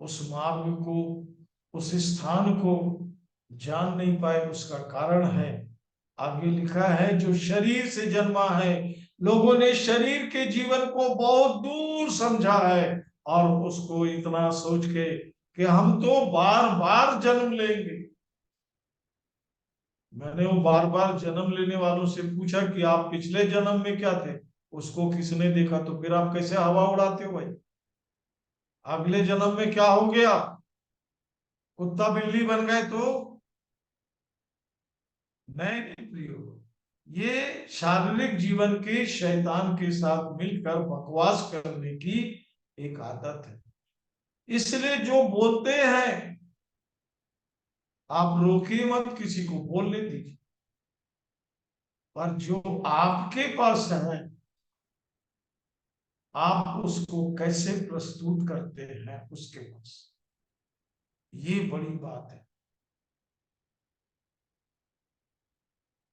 उस मार्ग को, उस स्थान को जान नहीं पाए। उसका कारण है, आगे लिखा है, जो शरीर से जन्मा है। लोगों ने शरीर के जीवन को बहुत दूर समझा है और उसको इतना सोच के कि हम तो बार बार जन्म लेंगे। मैंने वो बार बार जन्म लेने वालों से पूछा कि आप पिछले जन्म में क्या थे? उसको किसने देखा? तो फिर आप कैसे हवा उड़ाते हो भाई? अगले जन्म में क्या हो गया? कुत्ता बिल्ली बन गए तो? नहीं प्रियो, ये शारीरिक जीवन के शैतान के साथ मिलकर बकवास करने की एक आदत है। इसलिए जो बोलते हैं, आप रोकिए मत, किसी को बोलने दीजिए। पर जो आपके पास है, आप उसको कैसे प्रस्तुत करते हैं उसके पास, ये बड़ी बात है।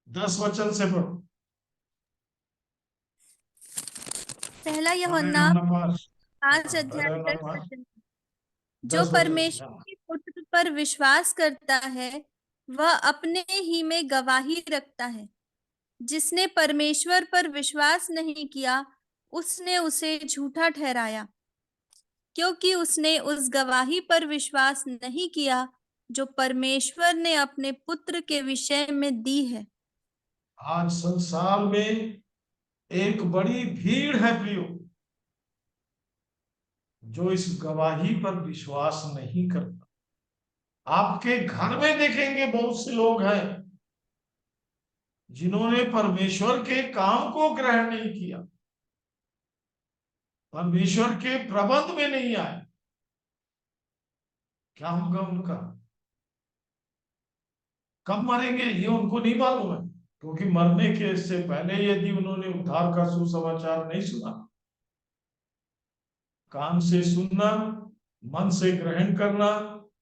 10 वचन से पढ़ो। पहला समय यूहन्ना हमारे पास। 5 हाँ, पहले अध्याय 10 हमारे वचन। जो 10 वचन। परमेश्वर हाँ। के पुत्र पर विश्वास करता है वह अपने ही में गवाही रखता है। जिसने परमेश्वर पर विश्वास नहीं किया उसने उसे झूठा ठहराया, क्योंकि उसने उस गवाही पर विश्वास नहीं किया जो परमेश्वर ने अपने पुत्र के विषय में दी है। आज संसार में एक बड़ी भीड़ है प्रियो, जो इस गवाही पर विश्वास नहीं करता। आपके घर में देखेंगे बहुत से लोग हैं जिन्होंने परमेश्वर के काम को ग्रहण नहीं किया, परमेश्वर के प्रबंध में नहीं आए। क्या होगा उनका? कब मरेंगे ये उनको नहीं मालूम है, क्योंकि मरने के से पहले यदि उन्होंने उद्धार का सुसमाचार नहीं सुना, कान से सुनना, मन से ग्रहण करना,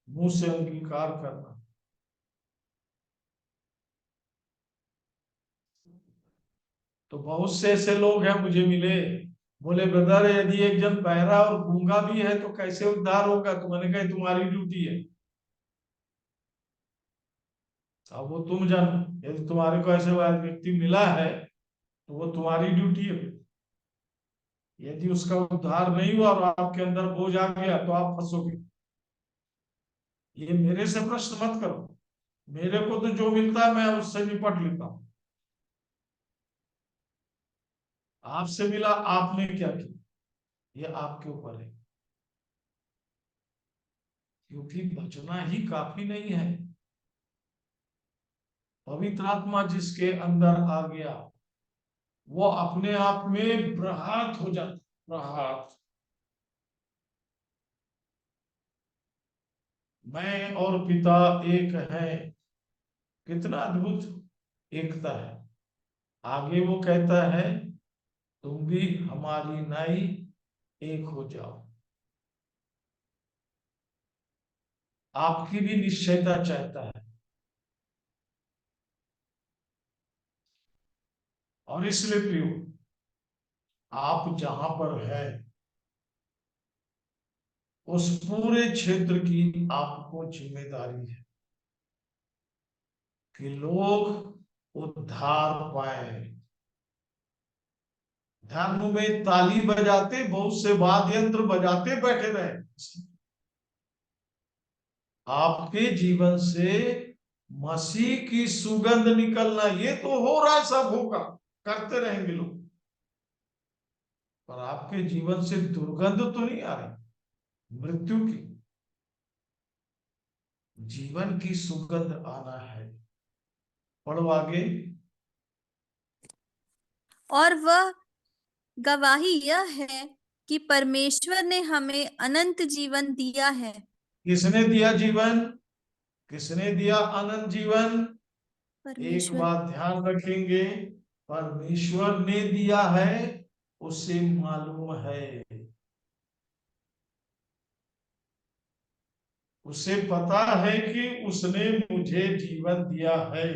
मुंह से अंगीकार करना। तो बहुत से ऐसे लोग हैं मुझे मिले, बोले ब्रदर यदि एक जन बहरा और गूंगा भी है तो कैसे उद्धार होगा? तो मैंने कहा तुम्हारी ड्यूटी है, अब वो तुम जानो। यदि तुम्हारे को ऐसे व्यक्ति मिला है तो वो तुम्हारी ड्यूटी है। यदि उसका उद्धार नहीं हुआ और आपके अंदर बोझ आ गया तो आप फंसोगे। ये मेरे से प्रश्न मत करो, मेरे को तो जो मिलता है मैं उससे निपट लेता हूं। आपसे मिला, आपने क्या किया, ये आपके ऊपर है। क्योंकि बचना ही काफी नहीं है। पवित्र आत्मा जिसके अंदर आ गया वो अपने आप में बृहत हो जाता, बृहत। मैं और पिता एक है। कितना अद्भुत एकता है। आगे वो कहता है, तुम भी हमारी नाई एक हो जाओ। आपकी भी निश्चयता चाहता है। और इसलिए प्रियो, आप जहां पर है उस पूरे क्षेत्र की आपको जिम्मेदारी है कि लोग उद्धार पाए। धर्म में ताली बजाते, बहुत से वाद्य यंत्र बजाते बैठे रहे, आपके जीवन से मसीह की सुगंध निकलना, ये तो हो रहा है, सब होगा, करते रहेंगे लोग, पर आपके जीवन से दुर्गंध तो नहीं आ रही मृत्यु की। जीवन की सुगंध आना है। पढ़ो आगे। और वह गवाही यह है कि परमेश्वर ने हमें अनंत जीवन दिया है। किसने दिया जीवन? किसने दिया अनंत जीवन? एक परमेश्वर। बात ध्यान रखेंगे, परमेश्वर ने दिया है, उसे मालूम है, उसे पता है कि उसने मुझे जीवन दिया है,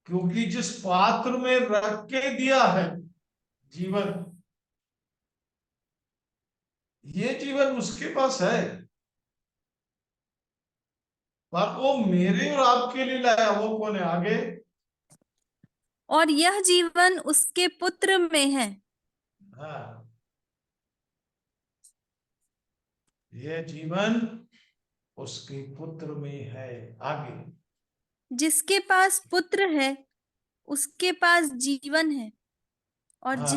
क्योंकि जिस पात्र में रख के दिया है जीवन, ये जीवन उसके पास है, पर वो मेरे और आपके लिए लाया। वो कौन है? आगे। और यह जीवन उसके पुत्र में है। हाँ, ये जीवन उसके पुत्र में है। आगे। जिसके पास पुत्र है उसके पास जीवन है, और हाँ,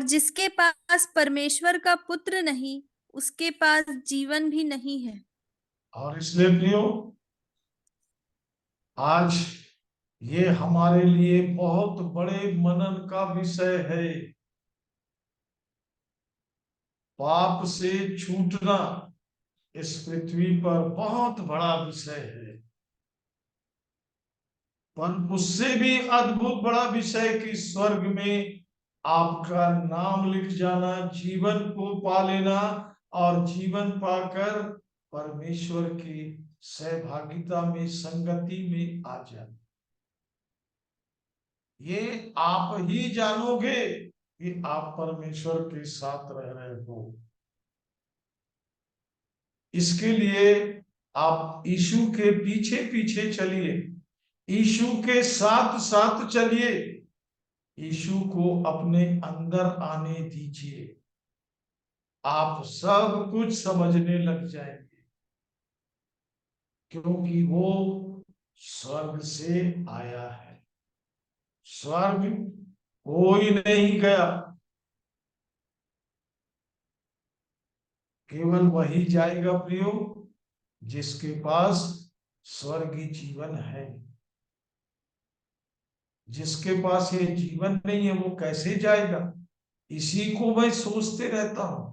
जिसके पास परमेश्वर का पुत्र नहीं उसके पास जीवन भी नहीं है। और इसलिए प्रियो, आज ये हमारे लिए बहुत बड़े मनन का विषय है। पाप से छूटना इस पृथ्वी पर बहुत बड़ा विषय है, पर उससे भी अद्भुत बड़ा विषय कि स्वर्ग में आपका नाम लिख जाना, जीवन को पा लेना, और जीवन पाकर परमेश्वर की सहभागिता में, संगति में आ जाना। ये आप ही जानोगे कि आप परमेश्वर के साथ रह रहे हो। इसके लिए आप यीशु के पीछे पीछे चलिए, यीशु के साथ साथ चलिए, यीशु को अपने अंदर आने दीजिए, आप सब कुछ समझने लग जाएंगे, क्योंकि वो स्वर्ग से आया है। स्वर्ग कोई नहीं गया, केवल वही जाएगा प्रियो जिसके पास स्वर्गीय जीवन है। जिसके पास ये जीवन नहीं है वो कैसे जाएगा? इसी को मैं सोचते रहता हूं,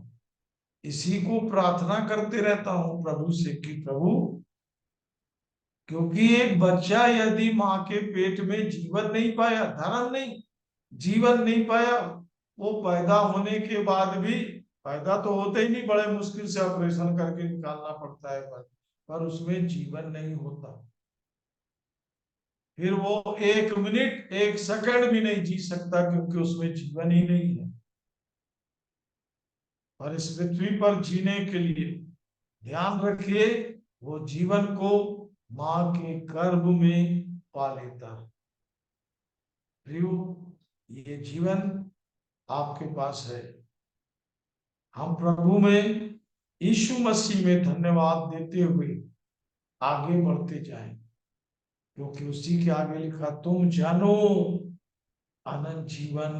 इसी को प्रार्थना करते रहता हूं प्रभु से कि प्रभु, क्योंकि एक बच्चा यदि माँ के पेट में जीवन नहीं पाया, धर्म नहीं, जीवन नहीं पाया, वो पैदा होने के बाद भी, पैदा तो होते ही नहीं, बड़े मुश्किल से ऑपरेशन करके निकालना पड़ता है, पर उसमें जीवन नहीं होता, फिर वो एक मिनट, एक सेकंड भी नहीं जी सकता, क्योंकि उसमें जीवन ही नहीं है। और इस पृथ्वी पर जीने के लिए ध्यान रखिए, वो जीवन को मां के गर्भ में पा लेता है। प्रियो, ये जीवन आपके पास है। हम प्रभु में, यीशु मसीह में धन्यवाद देते हुए आगे बढ़ते जाएं, क्योंकि उसी के आगे लिखा, तुम जानो अनंत जीवन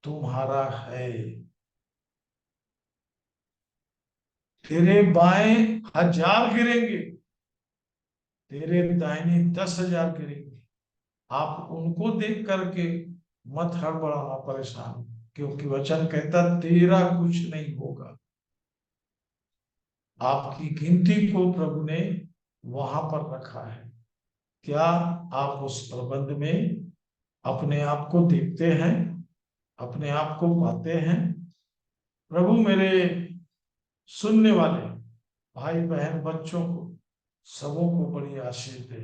तुम्हारा है। तेरे बाएं 1000 गिरेंगे, तेरे दाहिने 10,000 गिरेंगे, आप उनको देख करके मत हड़बड़ाना, परेशान, क्योंकि वचन कहता तेरा कुछ नहीं होगा। आपकी गिनती को प्रभु ने वहां पर रखा है। क्या आप उस प्रबंध में अपने आप को देखते हैं, अपने आप को पाते हैं? प्रभु मेरे सुनने वाले भाई बहन बच्चों को सबों को बड़ी आशीष दे।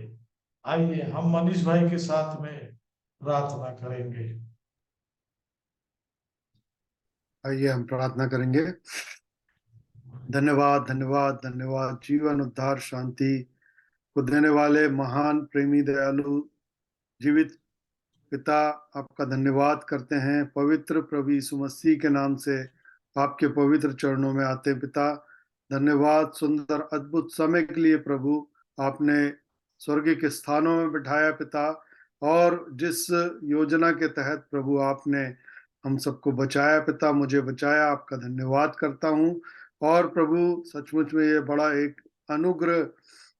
आइए हम मनीष भाई के साथ में प्रार्थना करेंगे। आइए हम प्रार्थना करेंगे। धन्यवाद धन्यवाद धन्यवाद जीवन उद्धार शांति को देने वाले महान प्रेमी दयालु जीवित पिता, आपका धन्यवाद करते हैं पवित्र प्रभु यीशु मसीह के नाम से आपके पवित्र चरणों में आते हैं पिता। धन्यवाद सुंदर अद्भुत समय के लिए प्रभु, आपने स्वर्ग के स्थानों में बिठाया पिता, और जिस योजना के तहत प्रभु आपने हम सबको बचाया पिता, मुझे बचाया, आपका धन्यवाद करता हूँ। और प्रभु सचमुच में ये बड़ा एक अनुग्रह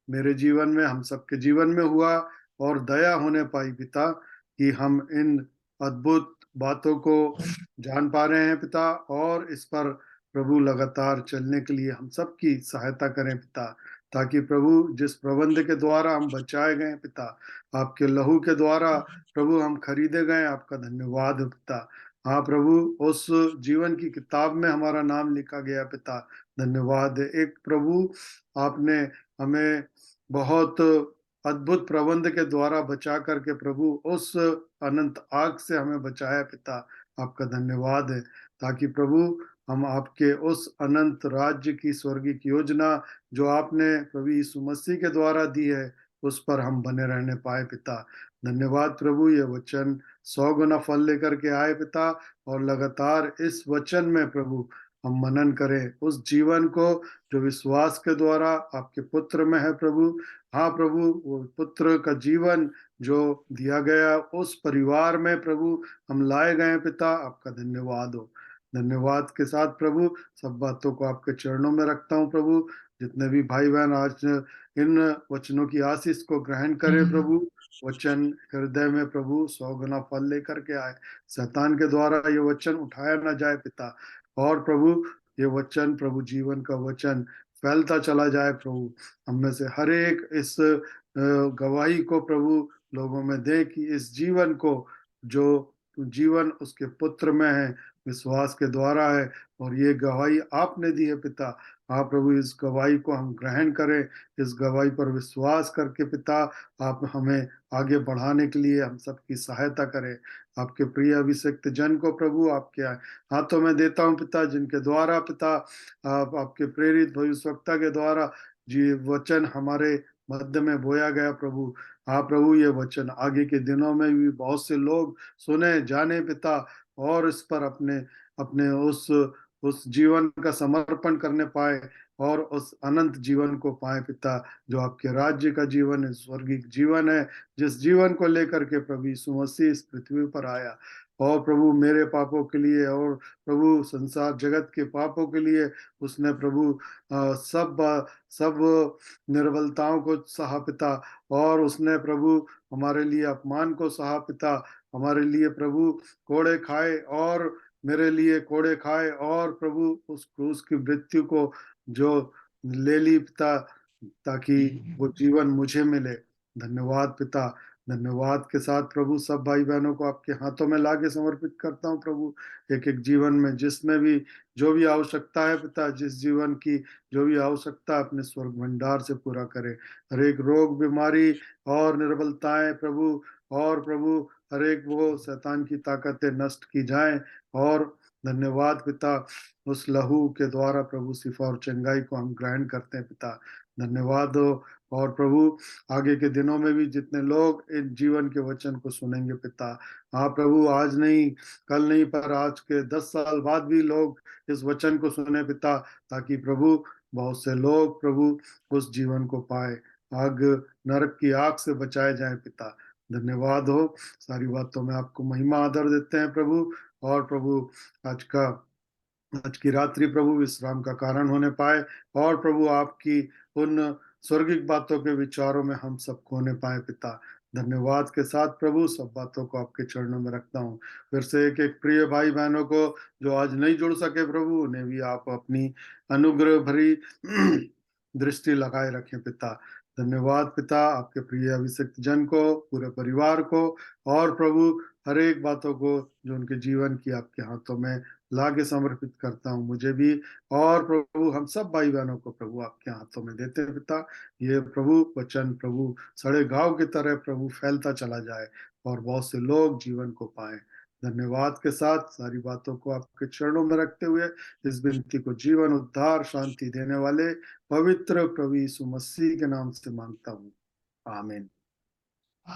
मेरे जीवन में, हम सबके जीवन में हुआ, और दया होने पाई पिता कि हम इन अद्भुत बातों को जान पा रहे हैं पिता, और इस पर प्रभु लगातार चलने के लिए हम सबकी सहायता करें पिता, ताकि प्रभु जिस प्रबंध के द्वारा हम बचाए गए पिता, आपके लहू के द्वारा प्रभु हम खरीदे गए, आपका धन्यवाद हो पिता। हाँ प्रभु, उस जीवन की किताब में हमारा नाम लिखा गया पिता, धन्यवाद। एक प्रभु आपने हमें बहुत अद्भुत प्रबंध के द्वारा बचा करके प्रभु उस अनंत आग से हमें बचाया पिता, आपका धन्यवाद है, ताकि प्रभु हम आपके उस अनंत राज्य की स्वर्गीय योजना जो आपने प्रभु यीशु मसीह के द्वारा दी है, उस पर हम बने रहने पाए पिता। धन्यवाद प्रभु, ये वचन 100 गुना फल लेकर के आए पिता, और लगातार इस वचन में प्रभु हम मनन करें उस जीवन को जो विश्वास के द्वारा आपके पुत्र में है प्रभु। हाँ प्रभु, वो पुत्र का जीवन जो दिया गया उस परिवार में प्रभु हम लाए गए पिता, आपका धन्यवाद हो। धन्यवाद के साथ प्रभु सब बातों को आपके चरणों में रखता हूँ प्रभु। जितने भी भाई बहन आज इन वचनों की आशीष को ग्रहण करें प्रभु, वचन हृदय में प्रभु 100 गुना फल लेकर के आए, शैतान के द्वारा ये वचन उठाया ना जाए पिता, और प्रभु ये वचन प्रभु जीवन का वचन फैलता चला जाए प्रभु। हम में से हर एक इस गवाही को प्रभु लोगों में दे कि इस जीवन को, जो जीवन उसके पुत्र में है, विश्वास के द्वारा है, और ये गवाही आपने दी है पिता। हाँ प्रभु, इस गवाही को हम ग्रहण करें, इस गवाही पर विश्वास करके पिता आप हमें आगे बढ़ाने के लिए हम सबकी सहायता करें। आपके प्रिय अभिषिक्त जन को प्रभु आपके हाथों में देता हूँ पिता, जिनके द्वारा पिता आप आपके प्रेरित भविष्यवक्ता के द्वारा जी वचन हमारे मध्य में बोया गया प्रभु। हाँ प्रभु, ये वचन आगे के दिनों में भी बहुत से लोग सुने जाने पिता, और इस पर अपने अपने उस जीवन का समर्पण करने पाए, और उस अनंत जीवन को पाए पिता, जो आपके राज्य का जीवन है, स्वर्गीय जीवन है, जिस जीवन को लेकर के प्रभु यीशु मसीह इस पृथ्वी पर आया, और प्रभु मेरे पापों के लिए और प्रभु संसार जगत के पापों के लिए उसने प्रभु सब निर्बलताओं को सहा पिता, और उसने प्रभु हमारे लिए अपमान को सहा पिता, हमारे लिए प्रभु कोड़े खाए, और मेरे लिए कोड़े खाए, और प्रभु उस क्रूस की मृत्यु को जो ले ली पिता, ताकि वो जीवन मुझे मिले। धन्यवाद पिता। धन्यवाद के साथ प्रभु सब भाई बहनों को आपके हाथों में लाके समर्पित करता हूँ प्रभु। एक एक जीवन में जिसमें भी जो भी आवश्यकता है पिता, जिस जीवन की जो भी आवश्यकता अपने स्वर्ग भंडार से पूरा करे। हर एक रोग बीमारी और निर्बलताएं प्रभु, और प्रभु हर एक वो शैतान की ताकतें नष्ट की जाएं। और धन्यवाद पिता, उस लहू के द्वारा प्रभु शिफा और चंगाई को हम ग्रहण करते हैं पिता। धन्यवाद हो। और प्रभु आगे के दिनों में भी जितने लोग इन जीवन के वचन को सुनेंगे पिता, हाँ प्रभु आज नहीं कल नहीं पर आज के 10 साल बाद भी लोग इस वचन को सुने पिता, ताकि प्रभु बहुत से लोग प्रभु उस जीवन को पाए, आग नरक की आग से बचाए जाए पिता। धन्यवाद हो। सारी बातों में आपको महिमा आदर देते हैं प्रभु। और प्रभु आज की रात्रि प्रभु विश्राम का कारण होने पाए, और प्रभु आपकी उन स्वर्गिक बातों के विचारों में हम सब खोने पाए पिता। धन्यवाद के साथ प्रभु सब बातों को आपके चरणों में रखता हूँ। फिर से एक एक प्रिय भाई बहनों को जो आज नहीं जुड़ सके प्रभु, उन्हें भी आप अपनी अनुग्रह भरी दृष्टि लगाए रखें पिता। धन्यवाद पिता, आपके प्रिय अभिषिक्त जन को, पूरे परिवार को, और प्रभु हर एक बातों को जो उनके जीवन की आपके हाथों में लाके समर्पित करता हूँ। मुझे भी और प्रभु हम सब भाई बहनों को प्रभु आपके हाथों में देते हैं पिता। ये प्रभु वचन प्रभु सड़े घाव की तरह प्रभु फैलता चला जाए और बहुत से लोग जीवन को पाए। धन्यवाद के साथ सारी बातों को आपके चरणों में रखते हुए इस विनती को जीवन उद्धार शांति देने वाले पवित्र प्रभु यीशु मसीह के नाम से मांगता हूँ, आमीन।